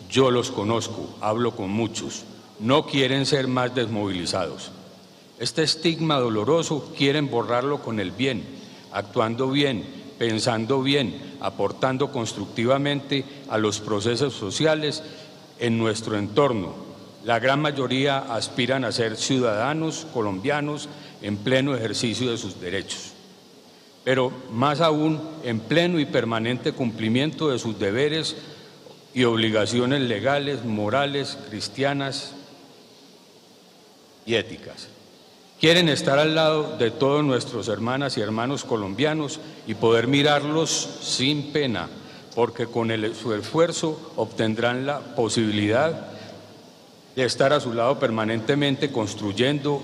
Yo los conozco, hablo con muchos, no quieren ser más desmovilizados. Este estigma doloroso quieren borrarlo con el bien, actuando bien, pensando bien, aportando constructivamente a los procesos sociales en nuestro entorno. La gran mayoría aspiran a ser ciudadanos colombianos en pleno ejercicio de sus derechos. pero más aún en pleno y permanente cumplimiento de sus deberes y obligaciones legales, morales, cristianas y éticas. Quieren estar al lado de todos nuestros hermanas y hermanos colombianos y poder mirarlos sin pena, porque con su esfuerzo obtendrán la posibilidad de estar a su lado permanentemente construyendo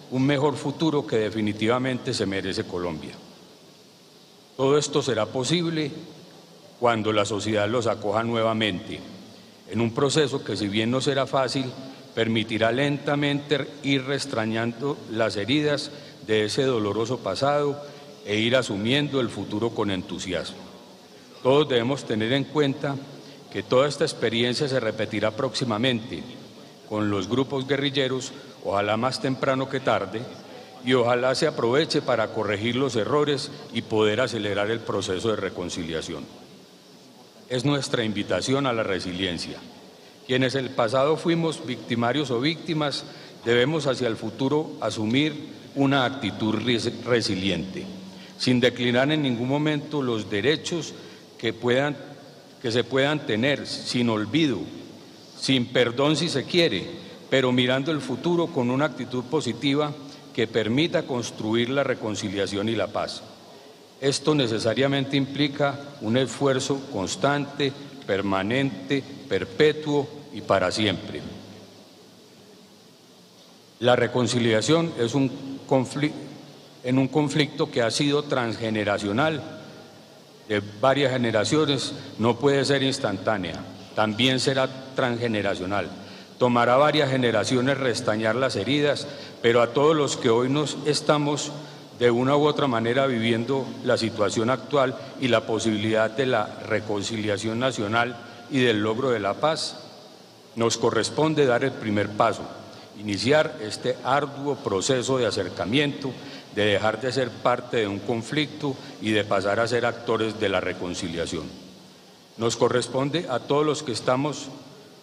un mejor futuro que definitivamente se merece Colombia. Todo esto será posible cuando la sociedad los acoja nuevamente, en un proceso que, si bien no será fácil, permitirá lentamente ir restrañando las heridas de ese doloroso pasado e ir asumiendo el futuro con entusiasmo. Todos debemos tener en cuenta que toda esta experiencia se repetirá próximamente con los grupos guerrilleros, ojalá más temprano que tarde, y ojalá se aproveche para corregir los errores y poder acelerar el proceso de reconciliación. Es nuestra invitación a la resiliencia. Quienes en el pasado fuimos victimarios o víctimas, debemos hacia el futuro asumir una actitud resiliente, sin declinar en ningún momento los derechos que se puedan tener, sin olvido, sin perdón si se quiere, pero mirando el futuro con una actitud positiva que permita construir la reconciliación y la paz. Esto necesariamente implica un esfuerzo constante, permanente, perpetuo y para siempre. La reconciliación es un conflicto que ha sido transgeneracional, de varias generaciones, no puede ser instantánea, también será transgeneracional. Tomará varias generaciones restañar las heridas, pero a todos los que hoy nos estamos de una u otra manera viviendo la situación actual y la posibilidad de la reconciliación nacional y del logro de la paz, nos corresponde dar el primer paso, iniciar este arduo proceso de acercamiento, de dejar de ser parte de un conflicto y de pasar a ser actores de la reconciliación. Nos corresponde a todos los que estamos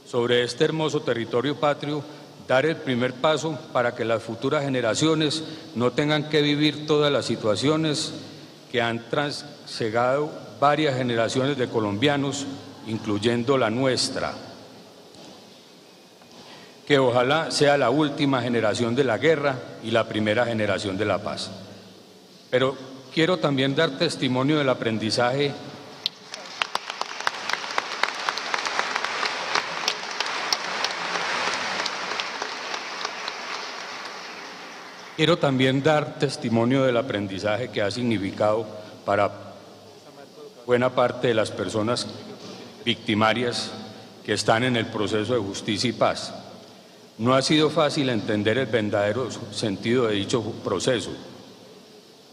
sobre este hermoso territorio patrio dar el primer paso para que las futuras generaciones no tengan que vivir todas las situaciones que han trasegado varias generaciones de colombianos, incluyendo la nuestra. Que ojalá sea la última generación de la guerra y la primera generación de la paz. Pero quiero también dar testimonio del aprendizaje que ha significado para buena parte de las personas victimarias que están en el proceso de justicia y paz. No ha sido fácil entender el verdadero sentido de dicho proceso.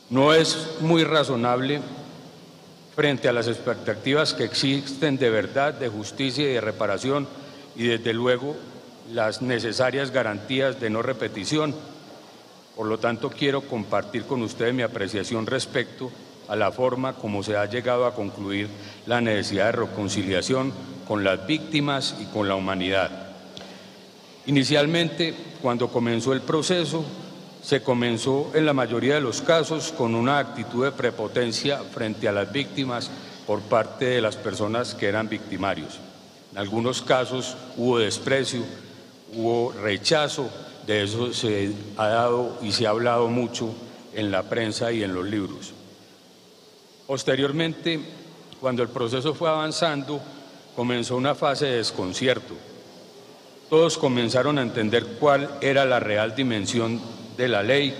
No es muy razonable frente a las expectativas que existen de verdad, de justicia y de reparación, y desde luego las necesarias garantías de no repetición. Por lo tanto, quiero compartir con ustedes mi apreciación respecto a la forma como se ha llegado a concluir la necesidad de reconciliación con las víctimas y con la humanidad. Inicialmente, cuando comenzó el proceso, se comenzó en la mayoría de los casos con una actitud de prepotencia frente a las víctimas por parte de las personas que eran victimarios. En algunos casos hubo desprecio, hubo rechazo, de eso se ha dado y se ha hablado mucho en la prensa y en los libros. Posteriormente, cuando el proceso fue avanzando, comenzó una fase de desconcierto. Todos comenzaron a entender cuál era la real dimensión de la ley,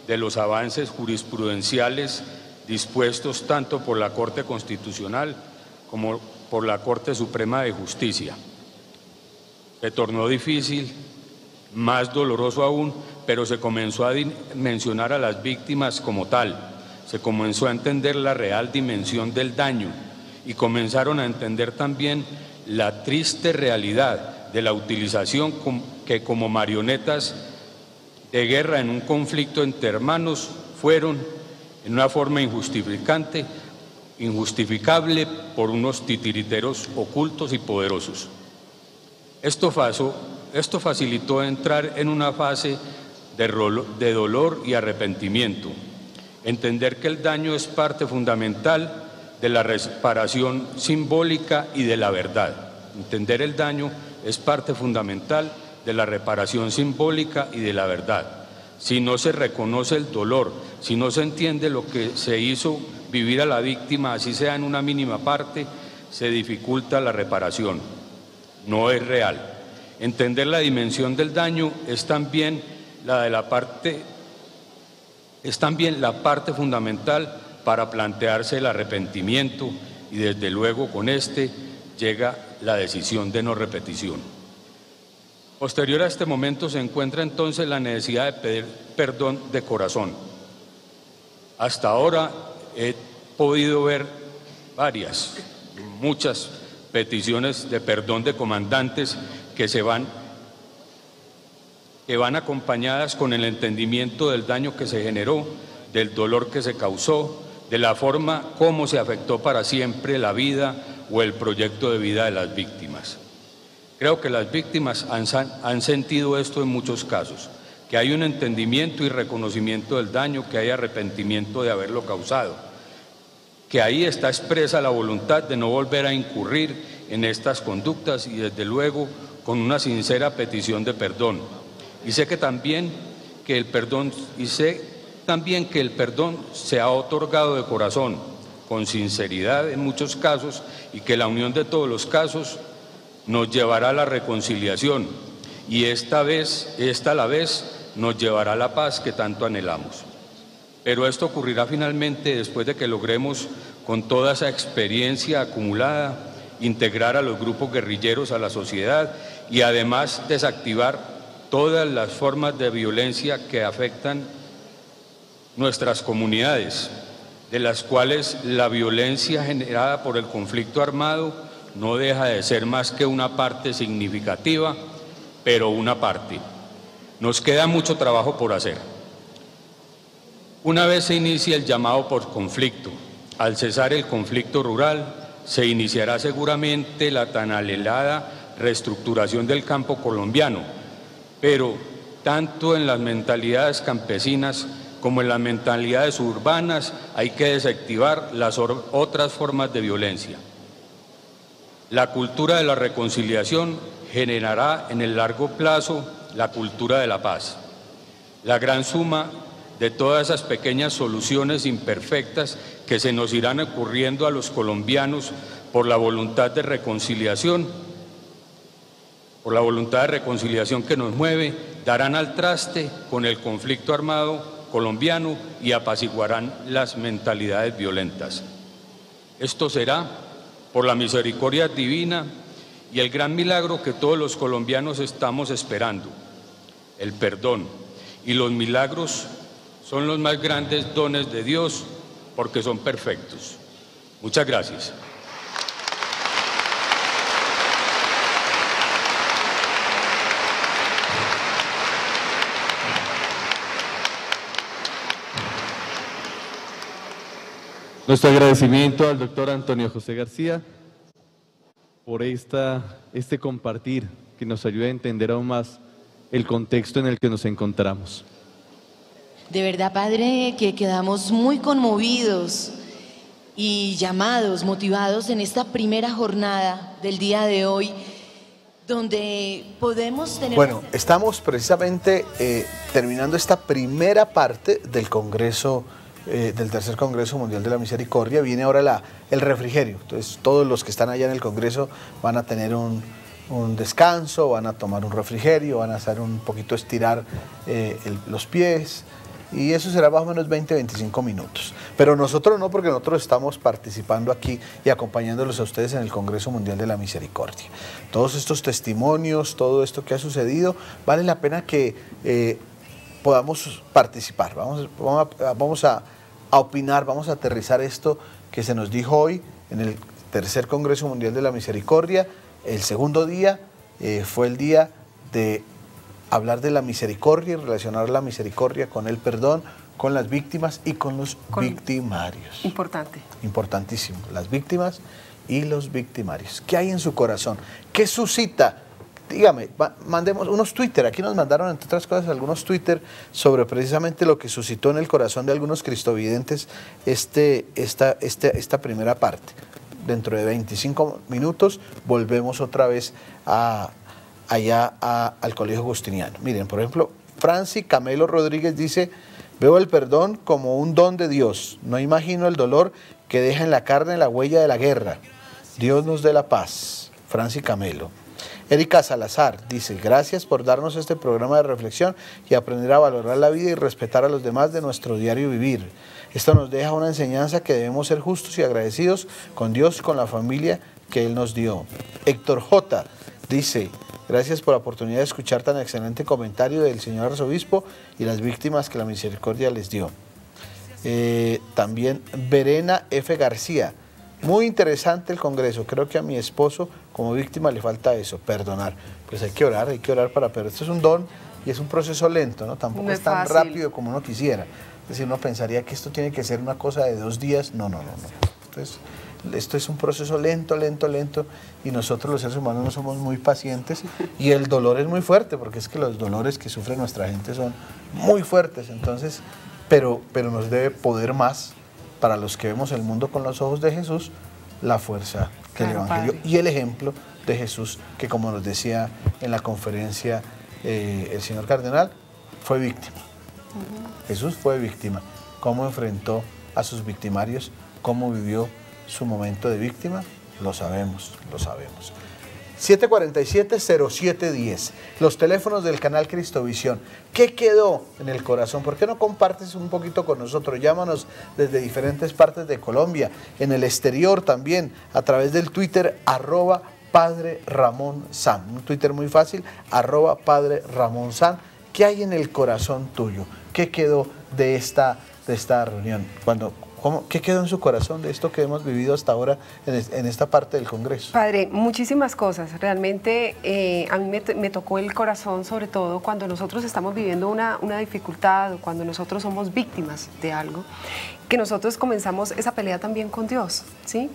de los avances jurisprudenciales dispuestos tanto por la Corte Constitucional como por la Corte Suprema de Justicia. Se tornó difícil, más doloroso aún, pero se comenzó a mencionar a las víctimas como tal, se comenzó a entender la real dimensión del daño y comenzaron a entender también la triste realidad de la utilización que como marionetas de guerra en un conflicto entre hermanos fueron en una forma injustificable por unos titiriteros ocultos y poderosos. Esto facilitó entrar en una fase de dolor y arrepentimiento. Entender que el daño es parte fundamental de la reparación simbólica y de la verdad. Entender el daño es parte fundamental de la reparación simbólica y de la verdad. Si no se reconoce el dolor, si no se entiende lo que se hizo vivir a la víctima, así sea en una mínima parte, se dificulta la reparación. No es real. Entender la dimensión del daño es también la parte fundamental para plantearse el arrepentimiento y desde luego con este llega la decisión de no repetición. Posterior a este momento se encuentra entonces la necesidad de pedir perdón de corazón. Hasta ahora he podido ver muchas peticiones de perdón de comandantes que van acompañadas con el entendimiento del daño que se generó, del dolor que se causó, de la forma como se afectó para siempre la vida o el proyecto de vida de las víctimas. Creo que las víctimas han sentido esto en muchos casos, que hay un entendimiento y reconocimiento del daño, que hay arrepentimiento de haberlo causado, que ahí está expresa la voluntad de no volver a incurrir en estas conductas y desde luego con una sincera petición de perdón. Y sé también que el perdón se ha otorgado de corazón, con sinceridad en muchos casos, y que la unión de todos los casos nos llevará a la reconciliación y esta a la vez nos llevará a la paz que tanto anhelamos. Pero esto ocurrirá finalmente después de que logremos, con toda esa experiencia acumulada, integrar a los grupos guerrilleros a la sociedad y además desactivar todas las formas de violencia que afectan nuestras comunidades, de las cuales la violencia generada por el conflicto armado no deja de ser más que una parte significativa, pero una parte. Nos queda mucho trabajo por hacer. Una vez se inicie el llamado por conflicto, al cesar el conflicto rural, se iniciará seguramente la tan anhelada reestructuración del campo colombiano, pero tanto en las mentalidades campesinas como en las mentalidades urbanas hay que desactivar las otras formas de violencia. La cultura de la reconciliación generará en el largo plazo la cultura de la paz. La gran suma de todas esas pequeñas soluciones imperfectas que se nos irán ocurriendo a los colombianos por la voluntad de reconciliación que nos mueve, darán al traste con el conflicto armado colombiano y apaciguarán las mentalidades violentas. Esto será por la misericordia divina y el gran milagro que todos los colombianos estamos esperando, el perdón. Y los milagros son los más grandes dones de Dios porque son perfectos. Muchas gracias. Nuestro agradecimiento al doctor Antonio José García por este compartir que nos ayuda a entender aún más el contexto en el que nos encontramos. De verdad, Padre, que quedamos muy conmovidos y llamados, motivados en esta primera jornada del día de hoy, donde podemos tener... Bueno, estamos precisamente terminando esta primera parte del Congreso, del Tercer Congreso Mundial de la Misericordia. Viene ahora el refrigerio. Entonces todos los que están allá en el Congreso van a tener un descanso, van a tomar un refrigerio, van a hacer un poquito estirar los pies, y eso será más o menos 20-25 minutos. Pero nosotros no, porque nosotros estamos participando aquí y acompañándolos a ustedes en el Congreso Mundial de la Misericordia. Todos estos testimonios, todo esto que ha sucedido, vale la pena que podamos participar. Vamos a opinar, vamos a aterrizar esto que se nos dijo hoy en el Tercer Congreso Mundial de la Misericordia. El segundo día fue el día de hablar de la misericordia y relacionar la misericordia con el perdón, con las víctimas y con los victimarios. Importante. Importantísimo. Las víctimas y los victimarios. ¿Qué hay en su corazón? ¿Qué suscita dígame, mandemos unos Twitter. Aquí nos mandaron, entre otras cosas, algunos Twitter sobre precisamente lo que suscitó en el corazón de algunos cristovidentes esta primera parte. Dentro de 25 minutos volvemos otra vez al Colegio Agustiniano. Miren, por ejemplo, Franci Camelo Rodríguez dice: veo el perdón como un don de Dios. No imagino el dolor que deja en la carne la huella de la guerra. Dios nos dé la paz. Franci Camelo. Erika Salazar dice: gracias por darnos este programa de reflexión y aprender a valorar la vida y respetar a los demás de nuestro diario vivir. Esto nos deja una enseñanza que debemos ser justos y agradecidos con Dios y con la familia que Él nos dio. Héctor J. dice: gracias por la oportunidad de escuchar tan excelente comentario del señor arzobispo y las víctimas que la misericordia les dio. También Verena F. García: muy interesante el congreso, creo que a mi esposo como víctima le falta eso, perdonar. Pues hay que orar para perdonar. Esto es un don y es un proceso lento, ¿no? Tampoco es tan rápido como uno quisiera. Es decir, uno pensaría que esto tiene que ser una cosa de 2 días. No. Entonces, esto es un proceso lento, y nosotros los seres humanos no somos muy pacientes y el dolor es muy fuerte, porque es que los dolores que sufre nuestra gente son muy fuertes. Entonces, pero nos debe poder más, para los que vemos el mundo con los ojos de Jesús, la fuerza del Evangelio y el ejemplo de Jesús, que como nos decía en la conferencia el señor cardenal, fue víctima. Jesús fue víctima. ¿Cómo enfrentó a sus victimarios? ¿Cómo vivió su momento de víctima? Lo sabemos. 747-0710, los teléfonos del canal Cristovisión. ¿Qué quedó en el corazón? ¿Por qué no compartes un poquito con nosotros? Llámanos desde diferentes partes de Colombia, en el exterior también, a través del Twitter, @Padre Ramón San. Un Twitter muy fácil, @Padre Ramón San. ¿Qué hay en el corazón tuyo? ¿Qué quedó de esta reunión? ¿Qué quedó en su corazón de esto que hemos vivido hasta ahora en esta parte del Congreso? Padre, muchísimas cosas. Realmente a mí me tocó el corazón, sobre todo cuando nosotros estamos viviendo una dificultad o cuando nosotros somos víctimas de algo, que nosotros comenzamos esa pelea también con Dios, ¿sí?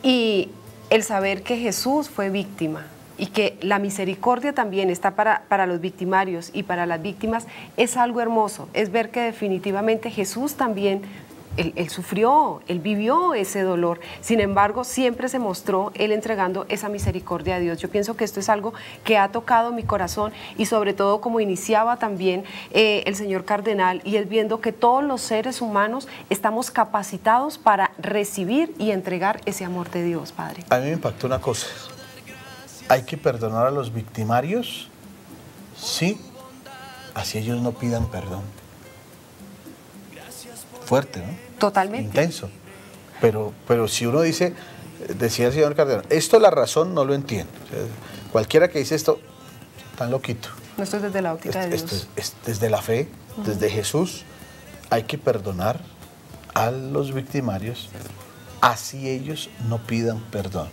Y el saber que Jesús fue víctima y que la misericordia también está para los victimarios y para las víctimas, es algo hermoso. Es ver que definitivamente Jesús también Él sufrió, Él vivió ese dolor. Sin embargo, siempre se mostró Él entregando esa misericordia a Dios. Yo pienso que esto es algo que ha tocado mi corazón y sobre todo como iniciaba también el señor cardenal, y Él viendo que todos los seres humanos estamos capacitados para recibir y entregar ese amor de Dios, Padre. A mí me impactó una cosa. Hay que perdonar a los victimarios, sí, así ellos no pidan perdón. Fuerte, ¿no? Totalmente. Intenso. Pero si uno dice, decía el señor cardenal, esto la razón no lo entiendo. O sea, cualquiera que dice esto, tan loquito. No, esto es desde la óptica de Dios. Esto es desde la fe, desde Jesús. Hay que perdonar a los victimarios, así ellos no pidan perdón.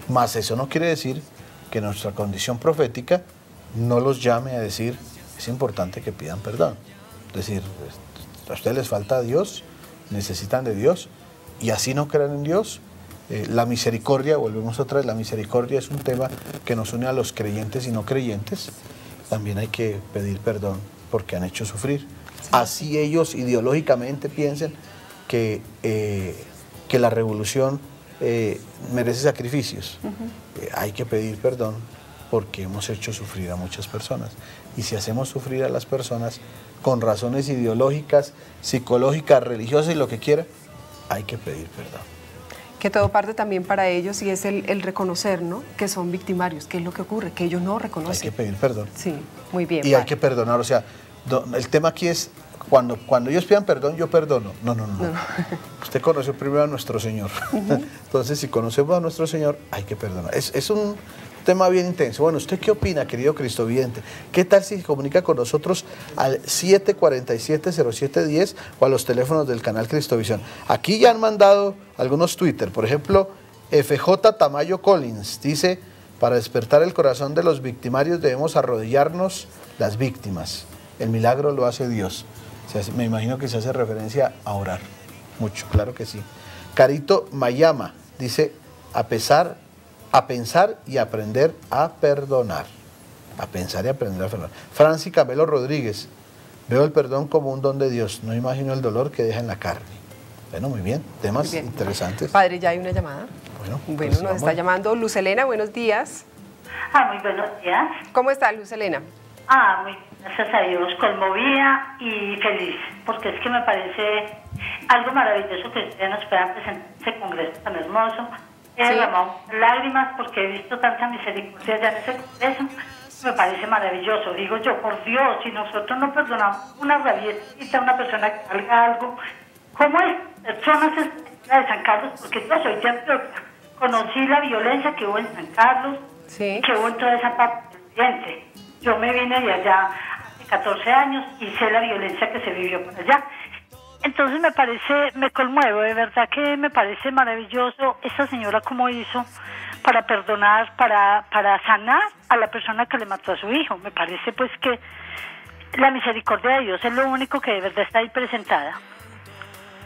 Mas eso no quiere decir que nuestra condición profética no los llame a decir, es importante que pidan perdón. Es decir, a ustedes les falta Dios, necesitan de Dios, y así no crean en Dios. La misericordia, volvemos otra vez, la misericordia es un tema que nos une a los creyentes y no creyentes. También hay que pedir perdón porque han hecho sufrir. Sí. Así ellos ideológicamente piensen que la revolución merece sacrificios. Hay que pedir perdón porque hemos hecho sufrir a muchas personas. Y si hacemos sufrir a las personas con razones ideológicas, psicológicas, religiosas y lo que quiera, hay que pedir perdón. Que todo parte también para ellos y es el reconocer, ¿no?, que son victimarios. ¿Qué es lo que ocurre? Que ellos no reconocen. Hay que pedir perdón. Sí, muy bien. Y hay que perdonar, o sea, el tema aquí es, cuando ellos pidan perdón, yo perdono. No. Usted conoció primero a nuestro Señor. Entonces, si conocemos a nuestro Señor, hay que perdonar. Es un tema bien intenso. Bueno, ¿usted qué opina, querido cristovidente? ¿Qué tal si se comunica con nosotros al 747-0710 o a los teléfonos del canal Cristovisión? Aquí ya han mandado algunos Twitter. Por ejemplo, FJ Tamayo Collins dice: para despertar el corazón de los victimarios debemos arrodillarnos las víctimas. El milagro lo hace Dios. Me imagino que se hace referencia a orar. Mucho, claro que sí. Carito Mayama dice: a pensar y aprender a perdonar. A pensar y aprender a perdonar. Franci Camelo Rodríguez, veo el perdón como un don de Dios, no imagino el dolor que deja en la carne. Bueno, muy bien, temas Muy bien. interesantes. Padre, ya hay una llamada. Bueno, Bueno, nos está llamando Luz Elena, buenos días. Muy buenos días. ¿Cómo está Luz Elena? Muy gracias a Dios, conmovida y feliz, porque es que me parece algo maravilloso que ustedes nos puedan presentar ese congreso tan hermoso. He derramado lágrimas porque he visto tanta misericordia ya en ese congreso. Me parece maravilloso. Digo yo, por Dios, si nosotros no perdonamos una rabiecita, una persona que haga algo, ¿cómo es? Personas de San Carlos, porque yo soy de Antioquia. Conocí la violencia que hubo en San Carlos, que hubo en toda esa parte del oriente. Yo me vine de allá hace 14 años y sé la violencia que se vivió por allá. Entonces me conmuevo, de verdad que me parece maravilloso esta señora cómo hizo para perdonar, para sanar a la persona que le mató a su hijo. Me parece pues que la misericordia de Dios es lo único que de verdad está ahí presentada.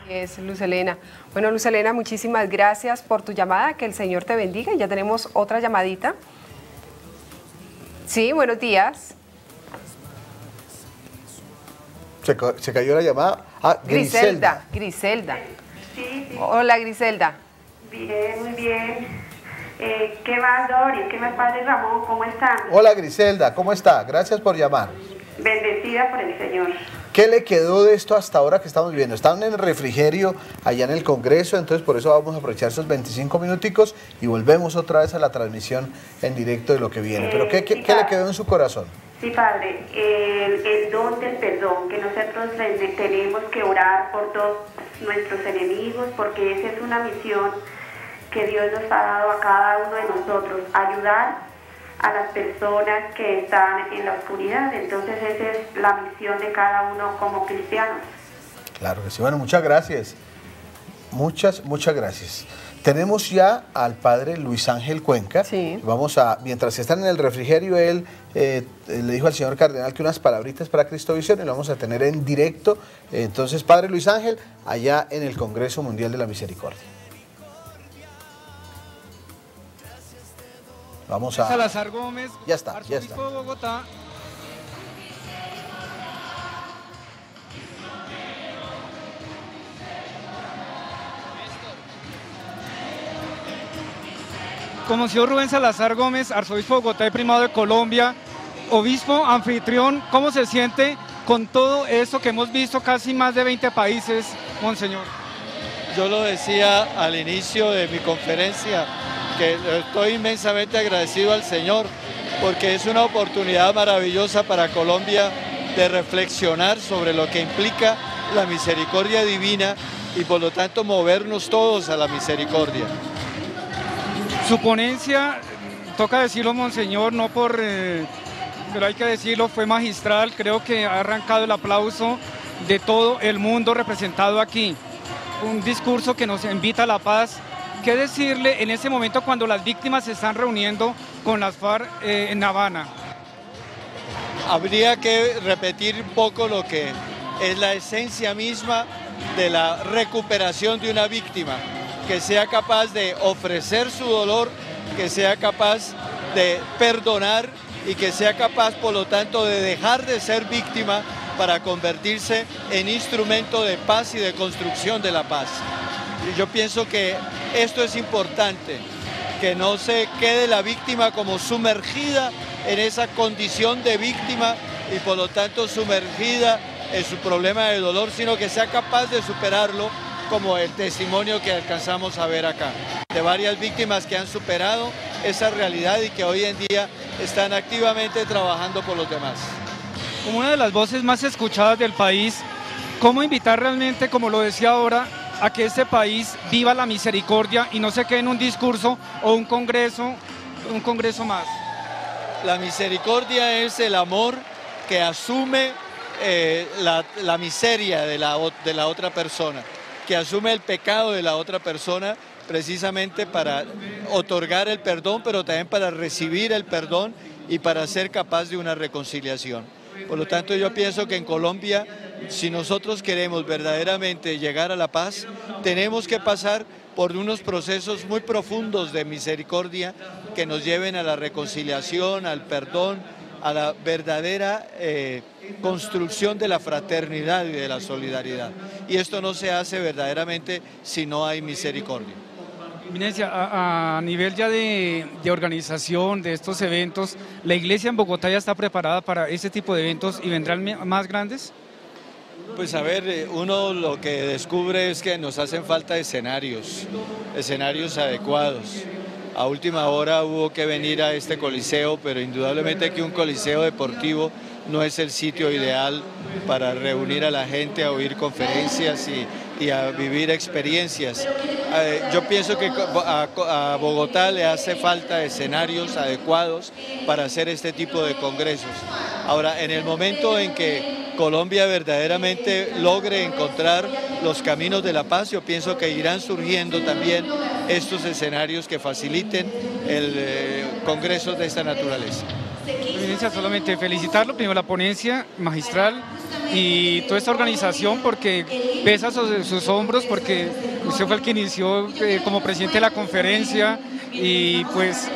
Es Luz Elena. Bueno, Luz Elena, muchísimas gracias por tu llamada, que el Señor te bendiga. Ya tenemos otra llamadita. Sí, buenos días. Se cayó la llamada. Griselda. Griselda. Sí. Hola, Griselda. Bien, muy bien. ¿Qué va, Doris? ¿Qué más, Padre Ramón? ¿Cómo están? Hola, Griselda, ¿cómo está? Gracias por llamar. Bendecida por el Señor. ¿Qué le quedó de esto hasta ahora que estamos viviendo? Están en el refrigerio allá en el Congreso, entonces por eso vamos a aprovechar esos 25 minuticos y volvemos otra vez a la transmisión en directo de lo que viene. Pero ¿qué le quedó en su corazón? Sí, Padre, el don del perdón, que nosotros tenemos que orar por todos nuestros enemigos, porque esa es una misión que Dios nos ha dado a cada uno de nosotros, ayudar a las personas que están en la oscuridad. Entonces esa es la misión de cada uno como cristianos. Claro que sí. Bueno, muchas gracias. Muchas gracias. Tenemos ya al padre Luis Ángel Cuenca. Sí. Vamos a, mientras están en el refrigerio, él le dijo al señor cardenal que unas palabritas para Cristovisión y lo vamos a tener en directo. Entonces, padre Luis Ángel, allá en el Congreso Mundial de la Misericordia. Vamos a... Salazar Gómez, ya está. arzobispo de Bogotá. Como señor Rubén Salazar Gómez, arzobispo de Bogotá y primado de Colombia, obispo anfitrión, ¿cómo se siente con todo esto que hemos visto casi más de 20 países, monseñor? Yo lo decía al inicio de mi conferencia, que estoy inmensamente agradecido al Señor, porque es una oportunidad maravillosa para Colombia de reflexionar sobre lo que implica la misericordia divina y por lo tanto movernos todos a la misericordia. Su ponencia, toca decirlo, monseñor, no por... pero hay que decirlo, fue magistral. Creo que ha arrancado el aplauso de todo el mundo representado aquí. Un discurso que nos invita a la paz. ¿Qué decirle en ese momento cuando las víctimas se están reuniendo con las FARC en Habana? Habría que repetir un poco lo que es la esencia misma de la recuperación de una víctima, que sea capaz de ofrecer su dolor, que sea capaz de perdonar y que sea capaz, por lo tanto, de dejar de ser víctima para convertirse en instrumento de paz y de construcción de la paz. Y yo pienso que esto es importante, que no se quede la víctima como sumergida en esa condición de víctima y por lo tanto sumergida en su problema de dolor, sino que sea capaz de superarlo, como el testimonio que alcanzamos a ver acá, de varias víctimas que han superado esa realidad y que hoy en día están activamente trabajando por los demás. Como una de las voces más escuchadas del país, ¿cómo invitar realmente, como lo decía ahora, a que este país viva la misericordia y no se quede en un discurso o un congreso más? La misericordia es el amor que asume la miseria de la otra persona, que asume el pecado de la otra persona precisamente para otorgar el perdón, pero también para recibir el perdón y para ser capaz de una reconciliación. Por lo tanto, yo pienso que en Colombia, si nosotros queremos verdaderamente llegar a la paz, tenemos que pasar por unos procesos muy profundos de misericordia que nos lleven a la reconciliación, al perdón a la verdadera construcción de la fraternidad y de la solidaridad. Y esto no se hace verdaderamente si no hay misericordia. Eminencia, a nivel ya de organización de estos eventos, ¿la iglesia en Bogotá ya está preparada para este tipo de eventos y vendrán más grandes? Pues a ver, uno lo que descubre es que nos hacen falta escenarios adecuados. A última hora hubo que venir a este coliseo, pero indudablemente que un coliseo deportivo no es el sitio ideal para reunir a la gente, a oír conferencias y a vivir experiencias. Yo pienso que a Bogotá le hace falta escenarios adecuados para hacer este tipo de congresos. Ahora, en el momento en que Colombia verdaderamente logre encontrar los caminos de la paz, yo pienso que irán surgiendo también estos escenarios que faciliten el congreso de esta naturaleza. Eminencia, solamente felicitarlo, primero la ponencia magistral y toda esta organización, porque pesa sobre sus hombros, porque usted fue el que inició como presidente de la conferencia y pues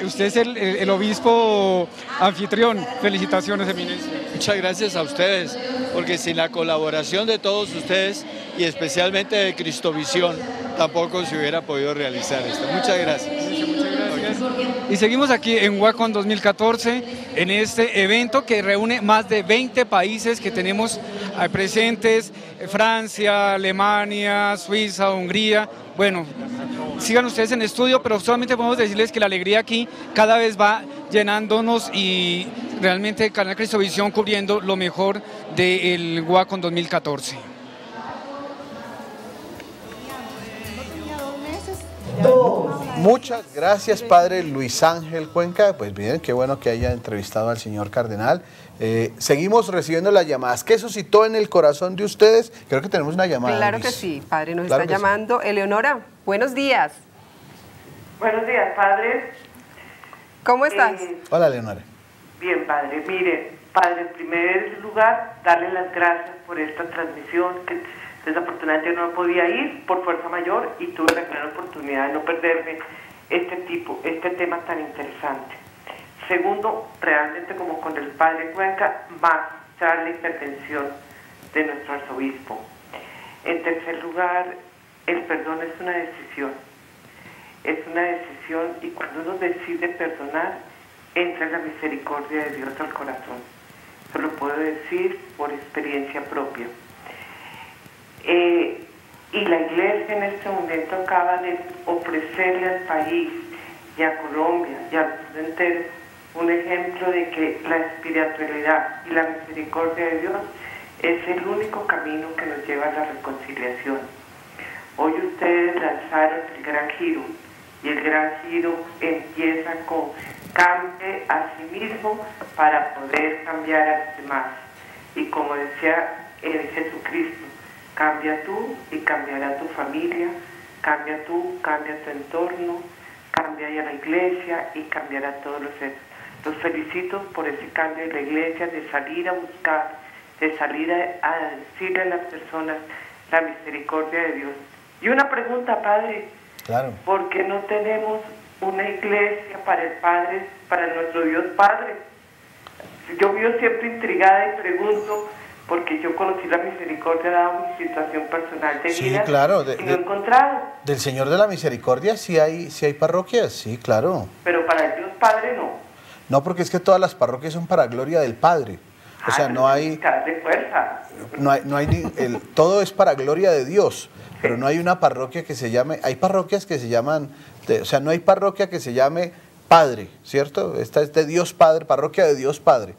usted es el obispo anfitrión. Felicitaciones, Eminencia. Muchas gracias a ustedes, porque sin la colaboración de todos ustedes y especialmente de Cristovisión, tampoco se hubiera podido realizar esto. Muchas gracias. Y seguimos aquí en Wacom 2014, en este evento que reúne más de 20 países que tenemos presentes, Francia, Alemania, Suiza, Hungría. Bueno, sigan ustedes en estudio, pero solamente podemos decirles que la alegría aquí cada vez va llenándonos y realmente Canal Cristovisión cubriendo lo mejor del Wacom 2014. Muchas gracias, padre Luis Ángel Cuenca. Pues bien, qué bueno que haya entrevistado al señor cardenal. Seguimos recibiendo las llamadas. ¿Qué suscitó en el corazón de ustedes? Creo que tenemos una llamada. Claro Luis. que sí, padre, nos Claro está que llamando. Eleonora, buenos días. Buenos días, padre. ¿Cómo estás? Hola, Leonora. Bien, padre. Mire, padre, en primer lugar, darle las gracias por esta transmisión, que desafortunadamente no podía ir por fuerza mayor y tuve la gran oportunidad de no perderme este tema tan interesante. Segundo, realmente como con el padre Cuenca, magistral la intervención de nuestro arzobispo. En tercer lugar, el perdón es una decisión. Es una decisión y cuando uno decide perdonar, entra la misericordia de Dios al corazón. Eso lo puedo decir por experiencia propia. Y la Iglesia en este momento acaba de ofrecerle al país y a Colombia y al mundo entero un ejemplo de que la espiritualidad y la misericordia de Dios es el único camino que nos lleva a la reconciliación. Hoy ustedes lanzaron el gran giro y el gran giro empieza con cambie a sí mismo para poder cambiar a los demás. Y como decía Jesucristo, cambia tú y cambiará tu familia, cambia tú, cambia tu entorno, cambia ya la iglesia y cambiará todos los seres. Los felicito por ese cambio de la iglesia, de salir a buscar, de salir a decirle a las personas la misericordia de Dios. Y una pregunta, padre, claro. ¿Por qué no tenemos una iglesia para el Padre, para nuestro Dios Padre? Yo vivo siempre intrigada y pregunto, porque yo conocí la misericordia dada mi situación personal de vida, Sí, claro. y no he encontrado. Del Señor de la Misericordia sí hay parroquias, sí, claro. Pero para el Dios Padre no. No, porque es que todas las parroquias son para gloria del Padre. O sea, no hay... De fuerza. Todo es para gloria de Dios, pero no hay una parroquia que se llame... Hay parroquias que se llaman... o sea, no hay parroquia que se llame Padre, ¿cierto? Esta es de Dios Padre, parroquia de Dios Padre.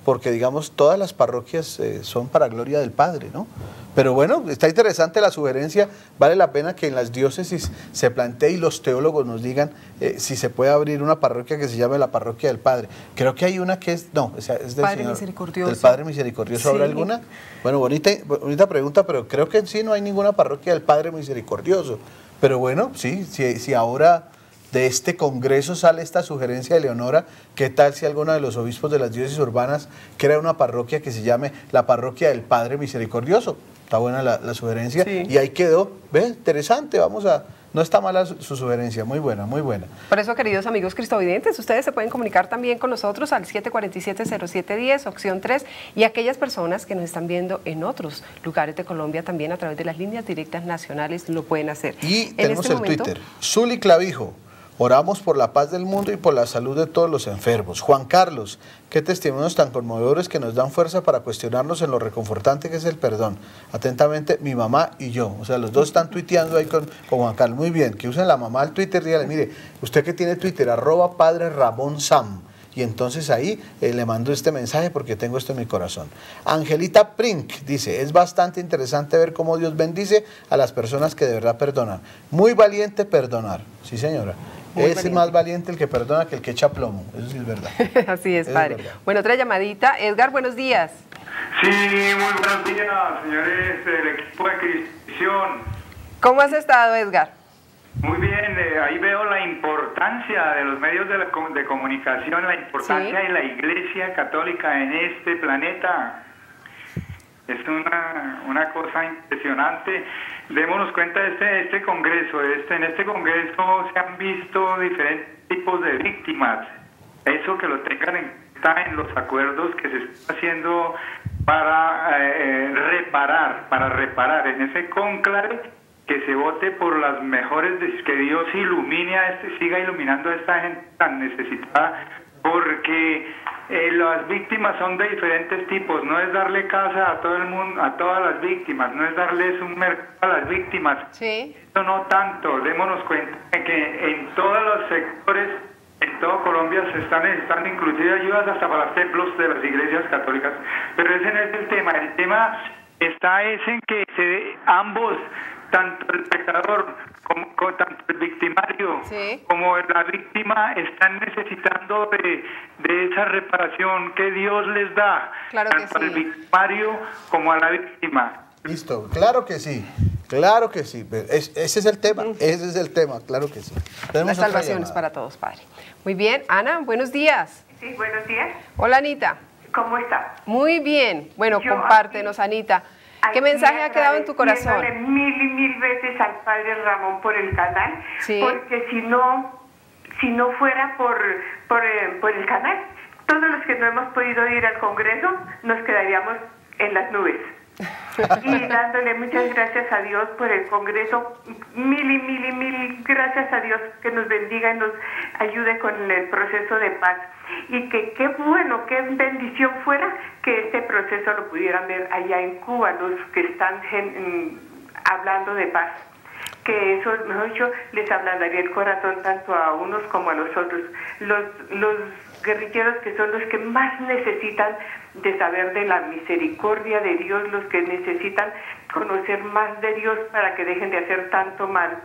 Porque, digamos, todas las parroquias son para gloria del Padre, ¿no? Pero bueno, está interesante la sugerencia, vale la pena que en las diócesis se plantee y los teólogos nos digan si se puede abrir una parroquia que se llame la parroquia del Padre. Creo que hay una que es, no, o sea, es del Padre Señor, Misericordioso. del Padre Misericordioso. ¿Habrá alguna? Bueno, bonita pregunta, pero creo que en sí no hay ninguna parroquia del Padre Misericordioso. Pero bueno, sí, si ahora... De este congreso sale esta sugerencia de Leonora, ¿qué tal si alguno de los obispos de las diócesis urbanas crea una parroquia que se llame la parroquia del Padre Misericordioso? Está buena la sugerencia, sí. Y ahí quedó, ¿ves? Interesante, No está mala su sugerencia, muy buena, muy buena. Por eso, queridos amigos cristovidentes, ustedes se pueden comunicar también con nosotros al 747-0710, opción 3, y aquellas personas que nos están viendo en otros lugares de Colombia también a través de las líneas directas nacionales lo pueden hacer. Y tenemos el Twitter, Zuli Clavijo, oramos por la paz del mundo y por la salud de todos los enfermos. Juan Carlos, qué testimonios tan conmovedores que nos dan fuerza para cuestionarnos en lo reconfortante que es el perdón. Atentamente, mi mamá y yo. O sea, los dos están tuiteando ahí con Juan Carlos. Muy bien, que usen la mamá al Twitter, dígale, mire, usted que tiene Twitter, @Padre Ramón Sam. Y entonces ahí le mando este mensaje porque tengo esto en mi corazón. Angelita Prink dice, es bastante interesante ver cómo Dios bendice a las personas que de verdad perdonan. Muy valiente perdonar. Sí, señora. Es más valiente el que perdona que el que echa plomo. Eso sí es verdad. Así es, padre. Bueno, otra llamadita. Edgar, buenos días. Sí, muy buenos días, señores del equipo de Cristian. ¿Cómo has estado, Edgar? Muy bien, ahí veo la importancia de los medios de comunicación, la importancia de la Iglesia Católica en este planeta. Es una cosa impresionante. Démonos cuenta de este congreso. En este congreso se han visto diferentes tipos de víctimas. Eso que lo tengan en cuenta en los acuerdos que se están haciendo para reparar en ese cónclave, que se vote por las mejores, que Dios ilumine siga iluminando a esta gente tan necesitada, porque las víctimas son de diferentes tipos. No es darle casa a todo el mundo, a todas las víctimas, no es darles un mercado a las víctimas. Sí. Eso no tanto. Démonos cuenta de que en todos los sectores, en todo Colombia, se están necesitando inclusive ayudas hasta para los templos de las iglesias católicas. Pero ese no es el tema. El tema está en que ambos, tanto el pecador como tanto el victimario como la víctima, están necesitando de esa reparación que Dios les da, tanto al victimario como a la víctima. Listo, claro que sí, claro que sí. Ese es el tema, ese es el tema, claro que sí. Las salvaciones para todos, padre. Muy bien, Ana, buenos días. Sí, buenos días. Hola, Anita. ¿Cómo está? Muy bien. Bueno, compártenos, Anita. ¿Qué mensaje ha quedado en tu corazón? Mil y mil veces al Padre Ramón por el canal, porque si no fuera por el canal, todos los que no hemos podido ir al Congreso nos quedaríamos en las nubes. Y dándole muchas gracias a Dios por el Congreso, mil gracias a Dios, que nos bendiga y nos ayude con el proceso de paz. Y que qué bueno, qué bendición fuera que este proceso lo pudieran ver allá en Cuba, los que están hablando de paz. Que eso, mejor dicho, les ablandaría el corazón tanto a unos como a los otros. Los guerrilleros, que son los que más necesitan de saber de la misericordia de Dios, los que necesitan conocer más de Dios para que dejen de hacer tanto mal.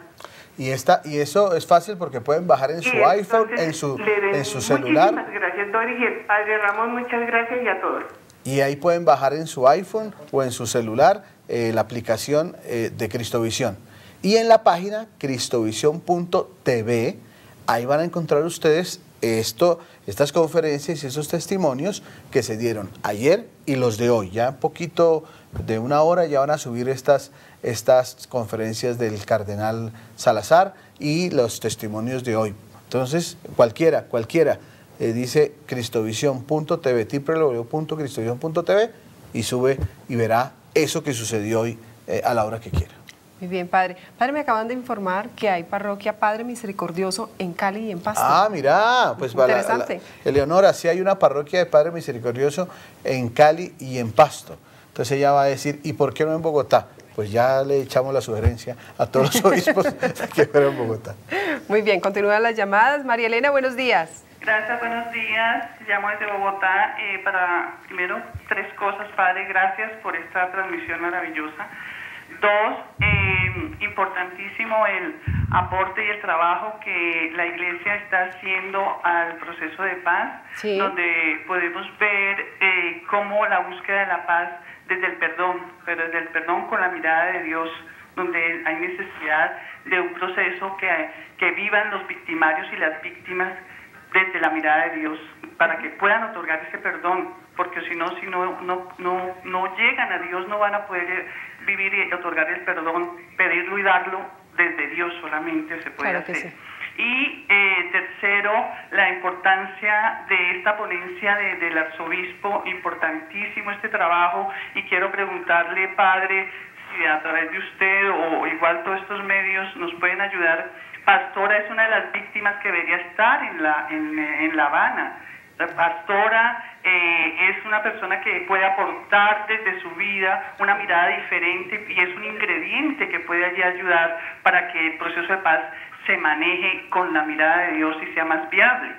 Y eso es fácil porque pueden bajar en su iPhone, en su celular. Muchísimas gracias, Doris, y el Padre Ramón, muchas gracias, y a todos. Y ahí pueden bajar en su iPhone o en su celular la aplicación de Cristovisión. Y en la página cristovisión.tv, ahí van a encontrar ustedes estas conferencias y esos testimonios que se dieron ayer y los de hoy. Ya un poquito de una hora ya van a subir estas conferencias del cardenal Salazar y los testimonios de hoy. Entonces, cualquiera, dice cristovisión.tv, www.cristovisión.tv, y sube y verá eso que sucedió hoy a la hora que quiera. Muy bien, padre. Padre, me acaban de informar que hay parroquia Padre Misericordioso en Cali y en Pasto. Ah, mira, pues interesante. Eleonora, sí hay una parroquia de Padre Misericordioso en Cali y en Pasto. Entonces ella va a decir, ¿y por qué no en Bogotá? Pues ya le echamos la sugerencia a todos los obispos que fueran en Bogotá. Muy bien, continúan las llamadas. María Elena, buenos días. Gracias, buenos días. Llamo desde Bogotá para, primero, 3 cosas. Padre, gracias por esta transmisión maravillosa. 2, importantísimo el aporte y el trabajo que la Iglesia está haciendo al proceso de paz, donde podemos ver cómo la búsqueda de la paz desde el perdón, pero desde el perdón con la mirada de Dios, donde hay necesidad de un proceso que vivan los victimarios y las víctimas desde la mirada de Dios, para que puedan otorgar ese perdón, porque si no llegan a Dios, no van a poder vivir y otorgar el perdón, pedirlo y darlo desde Dios solamente se puede Claro que hacer. sí. Y tercero, la importancia de esta ponencia del arzobispo, importantísimo este trabajo, y quiero preguntarle, padre, si a través de usted o igual todos estos medios nos pueden ayudar. Pastora es una de las víctimas que debería estar en La Habana. La pastora es una persona que puede aportar desde su vida una mirada diferente y es un ingrediente que puede allí ayudar para que el proceso de paz se maneje con la mirada de Dios y sea más viable.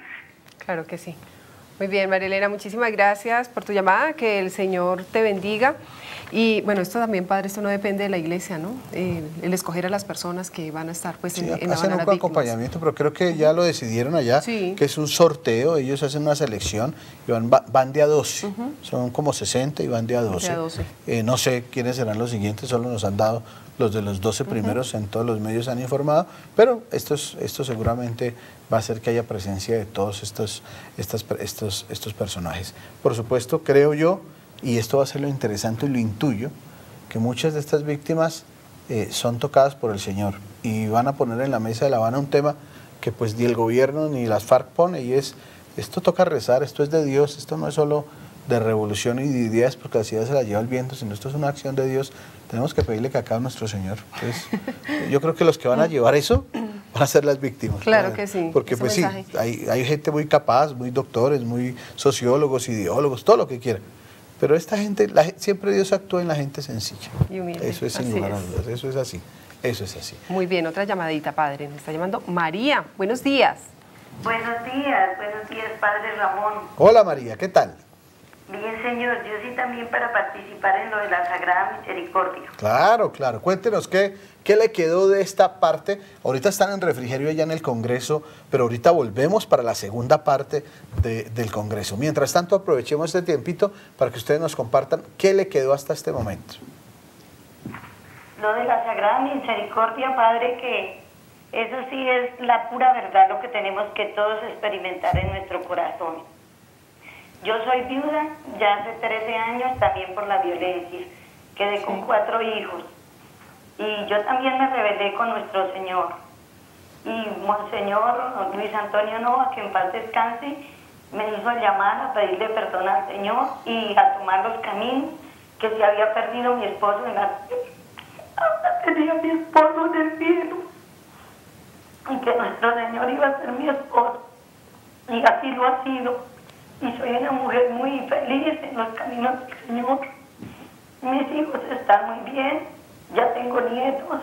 Claro que sí. Muy bien, María Elena, muchísimas gracias por tu llamada, que el Señor te bendiga. Y bueno, esto también, padre, esto no depende de la iglesia, ¿no? El escoger a las personas que van a estar pues en la hacen un acompañamiento, pero creo que ya lo decidieron allá, que es un sorteo, ellos hacen una selección y van de a 12, son como 60 y van de a 12. No sé quiénes serán los siguientes, solo nos han dado los de los 12 primeros, en todos los medios han informado, pero esto seguramente va a hacer que haya presencia de todos estos personajes. Por supuesto, creo yo, y esto va a ser lo interesante y lo intuyo, que muchas de estas víctimas son tocadas por el Señor y van a poner en la mesa de La Habana un tema que pues ni el gobierno ni las FARC pone, y es, esto toca rezar, esto es de Dios, esto no es solo de revolución y de ideas porque la ciudad se la lleva el viento, sino esto es una acción de Dios. Tenemos que pedirle que acabe nuestro Señor. Entonces, yo creo que los que van a llevar eso van a ser las víctimas. Claro que sí. Porque pues sí, hay gente muy capaz, muy doctores, muy sociólogos, ideólogos, todo lo que quieran. Pero esta gente, siempre Dios actúa en la gente sencilla. Y humilde. Eso es sin lugar a dudas, eso es así, eso es así. Muy bien, otra llamadita, padre. Me está llamando María. Buenos días. Buenos días, padre Ramón. Hola María, ¿qué tal? Bien, señor, yo sí también para participar en lo de la Sagrada Misericordia. Claro, claro. Cuéntenos qué le quedó de esta parte. Ahorita están en refrigerio allá en el Congreso, pero ahorita volvemos para la segunda parte del Congreso. Mientras tanto, aprovechemos este tiempito para que ustedes nos compartan qué le quedó hasta este momento. Lo de la Sagrada Misericordia, padre, que eso sí es la pura verdad, lo que tenemos que todos experimentar en nuestro corazón. Yo soy viuda ya hace 13 años, también por la violencia. Quedé con 4 hijos. Y yo también me rebelé con nuestro Señor. Y Monseñor Luis Antonio Nova, que en paz descanse, me hizo llamar a pedirle perdón al Señor y a tomar los caminos que se había perdido mi esposo en la tierra. Ahora tenía mi esposo en el cielo. Y que nuestro Señor iba a ser mi esposo. Y así lo ha sido. Y soy una mujer muy feliz en los caminos del Señor. Mis hijos están muy bien, ya tengo nietos,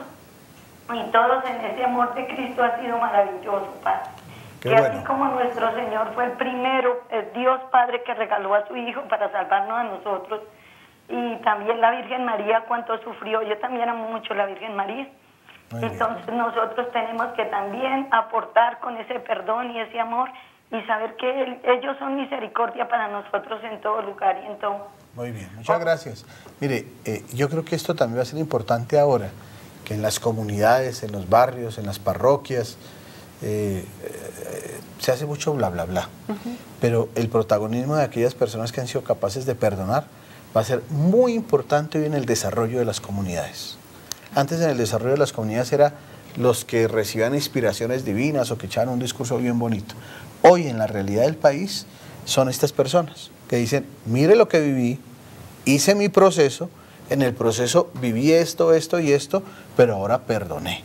y todos en ese amor de Cristo ha sido maravilloso, Padre. Que así como nuestro Señor fue el primero, el Dios Padre que regaló a su Hijo para salvarnos a nosotros, y también la Virgen María, cuánto sufrió. Yo también amo mucho a la Virgen María. Entonces nosotros tenemos que también aportar con ese perdón y ese amor, y saber que ellos son misericordia para nosotros en todo lugar y en todo. Muy bien, muchas gracias. Mire, yo creo que esto también va a ser importante ahora, que en las comunidades, en los barrios, en las parroquias, se hace mucho bla, bla, bla. Pero el protagonismo de aquellas personas que han sido capaces de perdonar va a ser muy importante hoy en el desarrollo de las comunidades. Antes, en el desarrollo de las comunidades era los que recibían inspiraciones divinas o que echaban un discurso bien bonito. Hoy, en la realidad del país, son estas personas que dicen, mire lo que viví, hice mi proceso, en el proceso viví esto, esto y esto, pero ahora perdoné.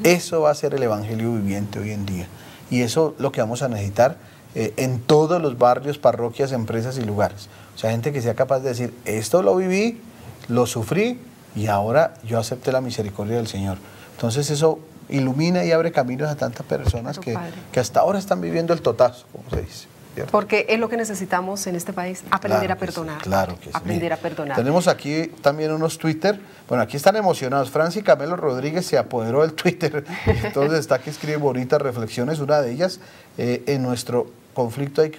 Eso va a ser el evangelio viviente hoy en día. Y eso es lo que vamos a necesitar en todos los barrios, parroquias, empresas y lugares. O sea, gente que sea capaz de decir, esto lo viví, lo sufrí y ahora yo acepté la misericordia del Señor. Entonces eso ilumina y abre caminos a tantas personas que hasta ahora están viviendo el totazo, como se dice. ¿Cierto? Porque es lo que necesitamos en este país, aprender a perdonar. Sí, claro que sí. Aprender a perdonar. Tenemos aquí también unos Twitter. Bueno, aquí están emocionados. Franci Camelo Rodríguez se apoderó del Twitter. Entonces está que escribe bonitas reflexiones. Una de ellas, en nuestro conflicto hay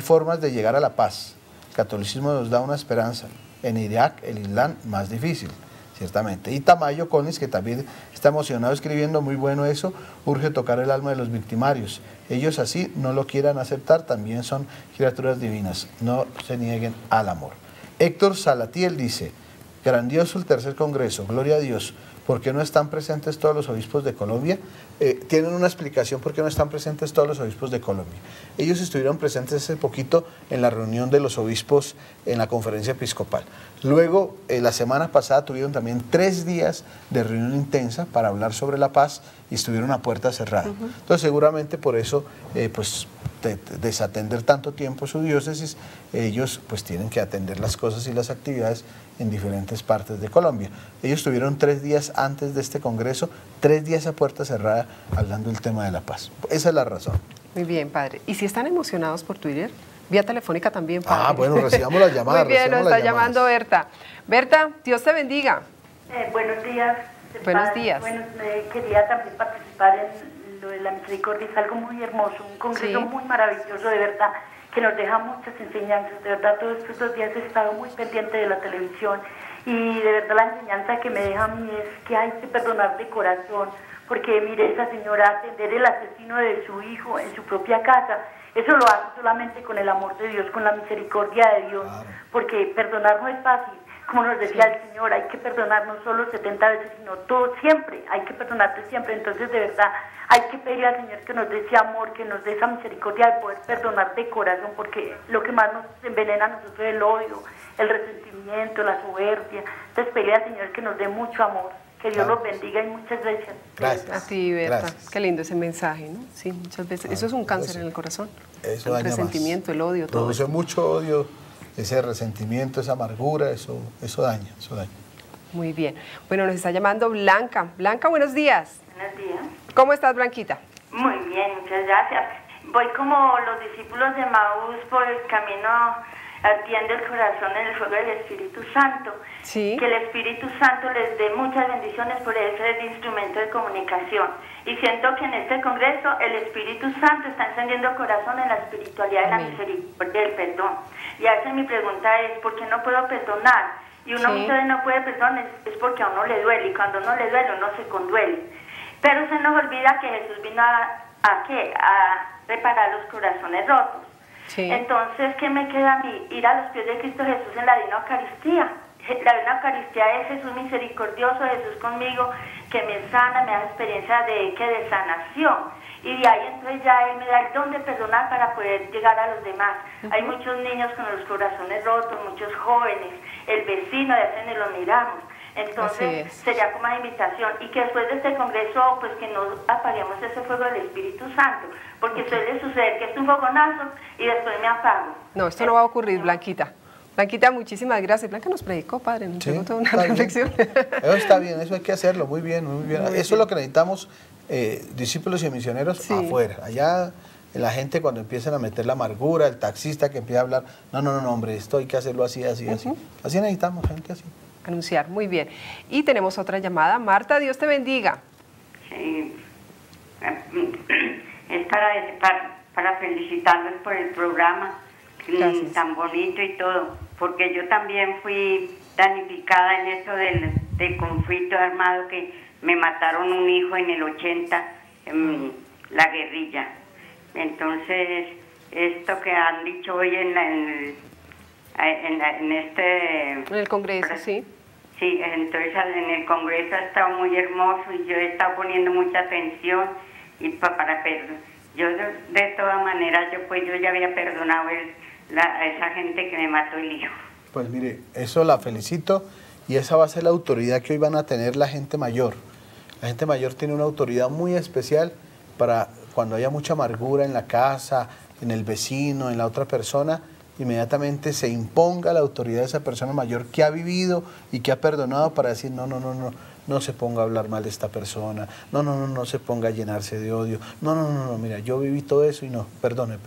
formas de llegar a la paz. El catolicismo nos da una esperanza. En Irak, el Islam, más difícil. Ciertamente. Y Tamayo Collins, que también está emocionado escribiendo, muy bueno eso, urge tocar el alma de los victimarios. Ellos así no lo quieran aceptar, también son criaturas divinas, no se nieguen al amor. Héctor Salatiel dice, grandioso el tercer congreso, gloria a Dios. ¿Por qué no están presentes todos los obispos de Colombia? Tienen una explicación por qué no están presentes todos los obispos de Colombia. Ellos estuvieron presentes hace poquito en la reunión de los obispos en la conferencia episcopal. Luego, la semana pasada tuvieron también 3 días de reunión intensa para hablar sobre la paz y estuvieron a puerta cerrada. Entonces, seguramente por eso, pues, desatender tanto tiempo su diócesis, ellos pues tienen que atender las cosas y las actividades en diferentes partes de Colombia. Ellos tuvieron 3 días antes de este congreso, 3 días a puerta cerrada hablando del tema de la paz. Esa es la razón. Muy bien, padre. ¿Y si están emocionados por Twitter? Vía telefónica también, padre. Ah, bueno, recibamos las llamadas. Muy bien, nos está llamando Berta. Berta, Dios te bendiga. Buenos días. Buenos días. Bueno, quería también participar en lo de la misericordia. Es algo muy hermoso, un congreso muy maravilloso, de verdad, que nos deja muchas enseñanzas. De verdad, todos estos 2 días he estado muy pendiente de la televisión y de verdad la enseñanza que me deja a mí es que hay que perdonar de corazón, porque mire, esa señora atender el asesino de su hijo en su propia casa, eso lo hace solamente con el amor de Dios, con la misericordia de Dios, porque perdonar no es fácil. Como nos decía el Señor, hay que perdonar no solo 70 veces, sino todo, siempre, hay que perdonarte siempre. Entonces, de verdad, hay que pedir al Señor que nos dé ese amor, que nos dé esa misericordia de poder perdonar de corazón, porque lo que más nos envenena a nosotros es el odio, el resentimiento, la soberbia. Entonces, pedirle al Señor que nos dé mucho amor. Que Dios los bendiga y muchas gracias. Gracias. A ti, Berta. Qué lindo ese mensaje, ¿no? Sí, muchas veces. Eso es un cáncer en el corazón. Eso el resentimiento, el odio, todo. Produce mucho odio. Ese resentimiento, esa amargura, eso daña, Muy bien. Bueno, nos está llamando Blanca. Blanca, buenos días. Buenos días. ¿Cómo estás, Blanquita? Muy bien, muchas gracias. Voy como los discípulos de Maús por el camino ardiendo el corazón en el fuego del Espíritu Santo. Sí. Que el Espíritu Santo les dé muchas bendiciones por ese instrumento de comunicación. Y siento que en este congreso el Espíritu Santo está encendiendo el corazón en la espiritualidad de la misericordia del perdón. Y a veces mi pregunta es, ¿por qué no puedo perdonar? Y uno muchas veces no puede perdonar, es porque a uno le duele, y cuando a uno le duele, uno se conduele. Pero se nos olvida que Jesús vino a reparar los corazones rotos. Sí. Entonces, ¿qué me queda a mí? Ir a los pies de Cristo Jesús en la Divina Eucaristía. La Divina Eucaristía es Jesús misericordioso, Jesús conmigo, que me sana, me da experiencia de sanación. Y de ahí entonces ya Él me da el don de perdonar para poder llegar a los demás. Hay muchos niños con los corazones rotos, muchos jóvenes, el vecino, de veces ni lo miramos. Entonces sería como una invitación y que después de este congreso pues que no apaguemos ese fuego del Espíritu Santo, porque suele suceder que es un fogonazo y después me apago. No, esto no va a ocurrir, Blanquita. Blanquita, muchísimas gracias. Blanca nos predicó, padre, nos dio toda una reflexión. Eso está bien, eso hay que hacerlo, muy bien, muy bien. Eso es lo que necesitamos, discípulos y misioneros afuera. Allá la gente cuando empiezan a meter la amargura, el taxista que empieza a hablar, no, hombre, esto hay que hacerlo así, así, así. Así necesitamos gente así. Anunciar, muy bien. Y tenemos otra llamada. Marta, Dios te bendiga. Sí, es para felicitarlos por el programa tan bonito y todo, porque yo también fui damnificada en esto del conflicto armado, que me mataron un hijo en el 80, en la guerrilla. Entonces, esto que han dicho hoy en el Congreso, sí. Sí, entonces en el Congreso ha estado muy hermoso y yo he estado poniendo mucha atención y para perdonar. Yo de todas maneras, yo ya había perdonado a esa gente que me mató el hijo. Pues mire, eso la felicito y esa va a ser la autoridad que hoy van a tener la gente mayor. La gente mayor tiene una autoridad muy especial para cuando haya mucha amargura en la casa, en el vecino, en la otra persona, inmediatamente se imponga la autoridad de esa persona mayor que ha vivido y que ha perdonado para decir no se ponga a hablar mal de esta persona, no se ponga a llenarse de odio, no, mira, yo viví todo eso y no, perdone.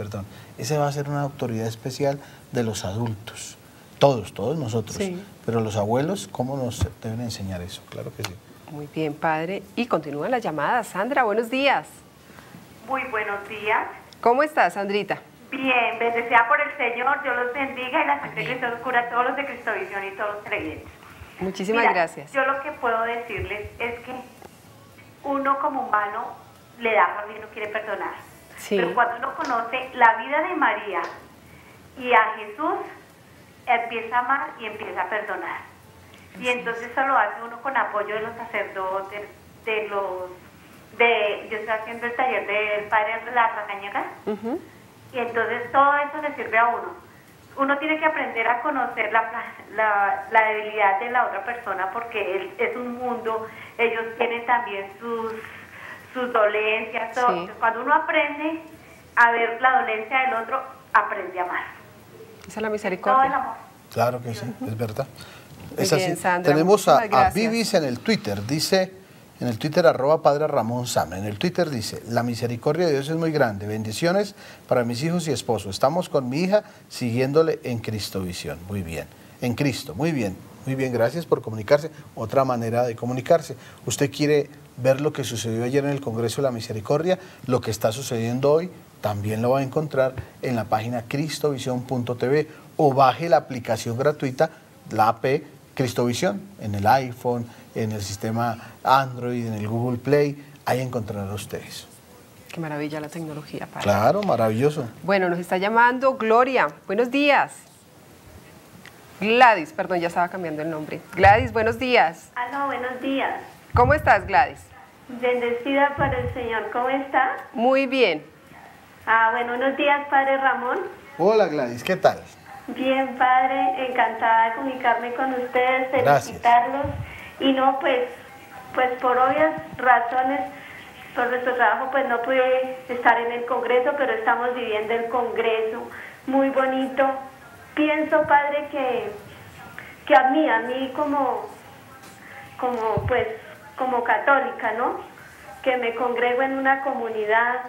Esa va a ser una autoridad especial de los adultos, todos nosotros, pero los abuelos, ¿cómo nos deben enseñar eso? Claro que sí. Muy bien, padre. Y continúa la llamada. Sandra, buenos días. Muy buenos días. ¿Cómo estás, Sandrita? Bien, bendecida por el Señor, Dios los bendiga y la sangre de Cristo cura a todos los de Cristovisión y todos los creyentes. Muchísimas gracias. Yo lo que puedo decirles es que uno como humano le da rabia y no quiere perdonar. Sí. Pero cuando uno conoce la vida de María y a Jesús, empieza a amar y empieza a perdonar. Y entonces eso lo hace uno con apoyo de los sacerdotes, yo estoy haciendo el taller del padre de la Racañera, y entonces todo eso le sirve a uno. Uno tiene que aprender a conocer la debilidad de la otra persona, porque es un mundo, ellos tienen también sus dolencias, todo. Sí. Cuando uno aprende a ver la dolencia del otro, aprende a amar. Esa es la Todo misericordia. el amor. Claro que sí, es verdad. Muy Es bien, así. Sandra, Tenemos muchísimas a gracias. Vivis en el Twitter, dice, en el Twitter @Padre Ramón Sam, en el Twitter dice, la misericordia de Dios es muy grande, bendiciones para mis hijos y esposo, estamos con mi hija siguiéndole en Cristovisión, muy bien, en Cristo, muy bien, gracias por comunicarse, otra manera de comunicarse. Usted quiere ver lo que sucedió ayer en el Congreso de la Misericordia, lo que está sucediendo hoy, también lo va a encontrar en la página cristovisión.tv o baje la aplicación gratuita, la AP Cristovisión, en el iPhone, en el sistema Android, en el Google Play, ahí encontrarán ustedes. Qué maravilla la tecnología, padre. Claro, maravilloso. Bueno, nos está llamando Gloria. Buenos días. Gladys, perdón, ya estaba cambiando el nombre. Gladys, buenos días. Aló, buenos días. ¿Cómo estás, Gladys? Bendecida por el Señor. ¿Cómo está? Muy bien. Buenos días, Padre Ramón. Hola Gladys, ¿qué tal? Bien, Padre, encantada de comunicarme con ustedes, Gracias. felicitarlos. Y no, pues por obvias razones, por nuestro trabajo, pues no pude estar en el Congreso, pero estamos viviendo el Congreso. Muy bonito. Pienso, Padre, que a mí como católica, ¿no? Que me congrego en una comunidad,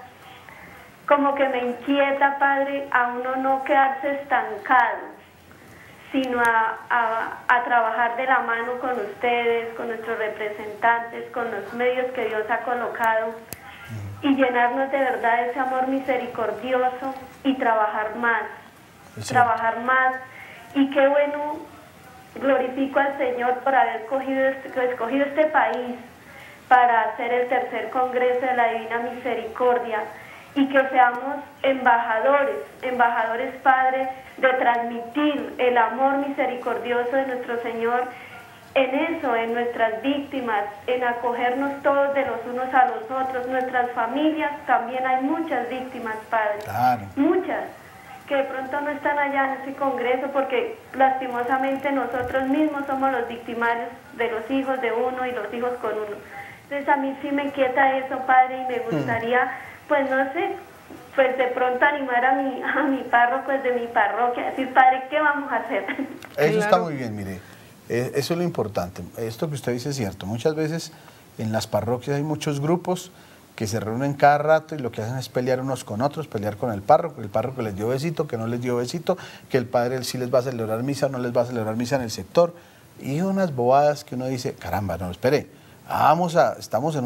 como que me inquieta, Padre, a uno no quedarse estancado, sino a trabajar de la mano con ustedes, con nuestros representantes, con los medios que Dios ha colocado, y llenarnos de verdad ese amor misericordioso y trabajar más. Y qué bueno, glorifico al Señor por haber escogido este país para hacer el tercer Congreso de la Divina Misericordia, y que seamos embajadores, Padre, de transmitir el amor misericordioso de nuestro Señor en nuestras víctimas, en acogernos todos de los unos a los otros, nuestras familias, también hay muchas víctimas, Padre, claro. Muchas, que de pronto no están allá en ese Congreso porque lastimosamente nosotros mismos somos los victimarios de los hijos de uno y los hijos con uno. Entonces a mí sí me inquieta eso, Padre, y me gustaría, pues no sé, pues de pronto animar a mi párroco de mi parroquia, decir, Padre, ¿qué vamos a hacer? Eso está muy bien, mire, eso es lo importante. Esto que usted dice es cierto. Muchas veces en las parroquias hay muchos grupos que se reúnen cada rato y lo que hacen es pelear unos con otros, pelear con el párroco les dio besito, que no les dio besito, que el padre sí les va a celebrar misa o no les va a celebrar misa en el sector, y unas bobadas que uno dice, caramba, no, espere, estamos en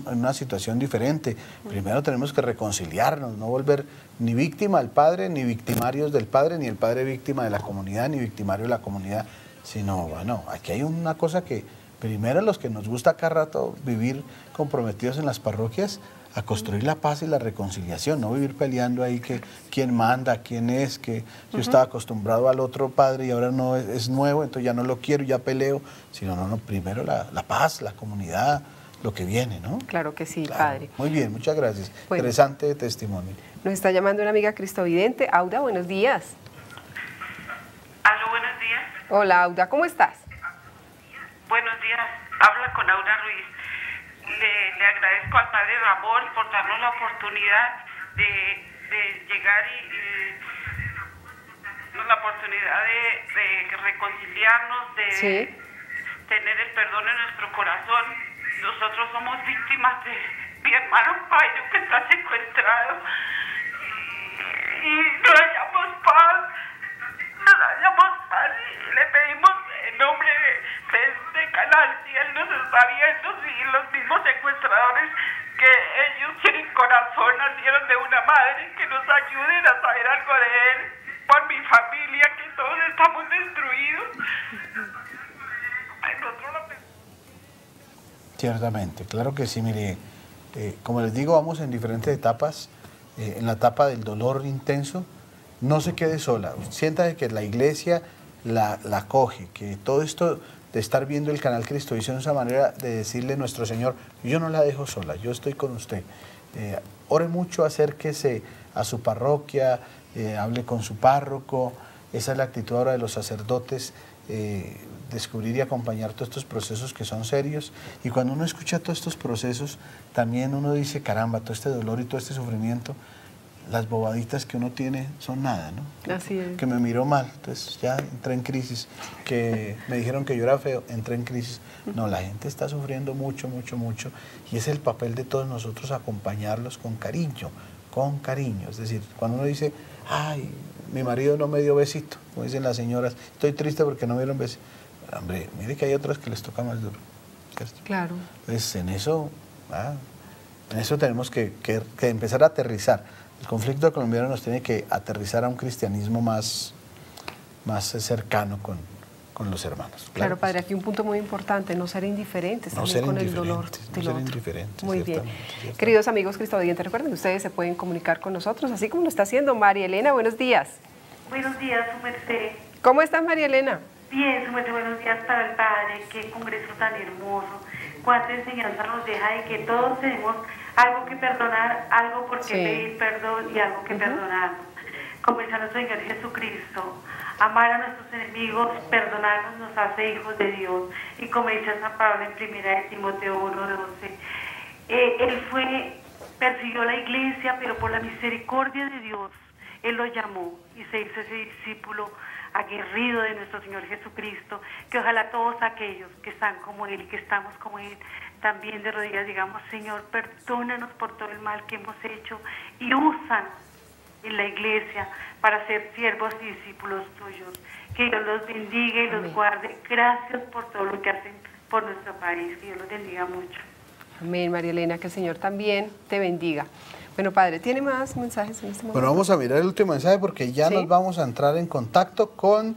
una situación diferente. Primero tenemos que reconciliarnos, no volver ni víctima al padre, ni victimarios del padre, ni el padre víctima de la comunidad, ni victimario de la comunidad, sino, bueno, aquí hay una cosa que primero los que nos gusta cada rato vivir comprometidos en las parroquias, a construir la paz y la reconciliación, no vivir peleando ahí que quién manda, quién es, que yo estaba acostumbrado al otro padre y ahora no es nuevo, entonces ya no lo quiero, ya peleo, sino primero la paz, la comunidad, lo que viene, ¿no? Claro que sí, Claro. Padre. Muy bien, muchas gracias. Bueno. Interesante testimonio. Nos está llamando una amiga cristovidente. Auda, buenos días. Aló, buenos días. Hola, Auda, ¿cómo estás? Buenos días. Habla con Aura Ruiz. Le agradezco al Padre Ramón por darnos la oportunidad de llegar y la oportunidad de reconciliarnos, de tener el perdón en nuestro corazón. Nosotros somos víctimas de mi hermano Payo, que está secuestrado, y no hallamos paz, y le pedimos en nombre de Canal, si él nos está viendo, si los mismos secuestradores que ellos tienen corazón, nacieron de una madre, que nos ayuden a saber algo de él, por mi familia, que todos estamos destruidos. Ciertamente, claro que sí, mire, como les digo, vamos en diferentes etapas. En la etapa del dolor intenso, no se quede sola, sienta que la iglesia la acoge, que todo esto de estar viendo el canal Cristovisión, esa manera de decirle a nuestro Señor, yo no la dejo sola, yo estoy con usted. Ore mucho, acérquese a su parroquia, hable con su párroco. Esa es la actitud ahora de los sacerdotes, descubrir y acompañar todos estos procesos que son serios. Y cuando uno escucha todos estos procesos, también uno dice, caramba, todo este dolor y todo este sufrimiento, las bobaditas que uno tiene son nada, ¿no? Así es. Que me miró mal, entonces ya entré en crisis, que me dijeron que yo era feo, entré en crisis. No, la gente está sufriendo mucho, mucho, mucho, y es el papel de todos nosotros acompañarlos con cariño, es decir, cuando uno dice, ay, mi marido no me dio besito, como dicen las señoras, estoy triste porque no me dieron besito. Hombre, mire que hay otras que les toca más duro, ¿cierto? Claro. Pues en eso tenemos que empezar a aterrizar. El conflicto colombiano nos tiene que aterrizar a un cristianismo más cercano con los hermanos. Claro, padre, aquí un punto muy importante, no ser indiferentes también con el dolor del otro. Muy bien. Queridos amigos cristobedientes, recuerden que ustedes se pueden comunicar con nosotros, así como lo está haciendo María Elena. Buenos días. Buenos días, su merced. ¿Cómo estás, María Elena? Bien, su merced, buenos días para el padre. Qué congreso tan hermoso. Cuánta enseñanza nos deja de que todos tenemos algo que perdonar, algo por qué pedir perdón y algo que perdonarnos. Como dice nuestro Señor Jesucristo, amar a nuestros enemigos, perdonarnos nos hace hijos de Dios. Y como dice San Pablo en 1 Timoteo 1:12, él persiguió la iglesia, pero por la misericordia de Dios, Él lo llamó y se hizo ese discípulo aguerrido de nuestro Señor Jesucristo, que ojalá todos aquellos que están como Él y que estamos como Él, también de rodillas digamos, Señor, perdónanos por todo el mal que hemos hecho, y usan en la iglesia para ser siervos y discípulos tuyos. Que Dios los bendiga y los guarde. Gracias por todo lo que hacen por nuestro país. Que Dios los bendiga mucho. Amén, María Elena, que el Señor también te bendiga. Bueno, padre, ¿tiene más mensajes en este momento? Bueno, vamos a mirar el último mensaje porque ya nos vamos a entrar en contacto con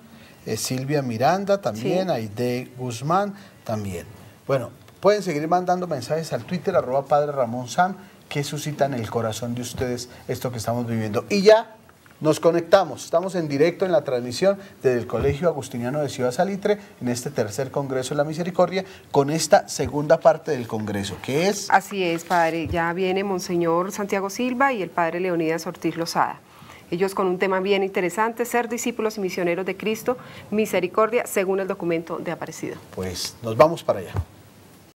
Silvia Miranda también, Aide Guzmán también. Bueno, pueden seguir mandando mensajes al Twitter, @Padre Ramón Sam, que suscita en el corazón de ustedes esto que estamos viviendo. Y ya nos conectamos, estamos en directo en la transmisión desde el Colegio Agustiniano de Ciudad Salitre, en este tercer Congreso de la Misericordia, con esta segunda parte del Congreso, que es... Así es, padre, ya viene Monseñor Santiago Silva y el padre Leonidas Ortiz Lozada. Ellos con un tema bien interesante, ser discípulos y misioneros de Cristo, misericordia, según el documento de Aparecida. Pues nos vamos para allá.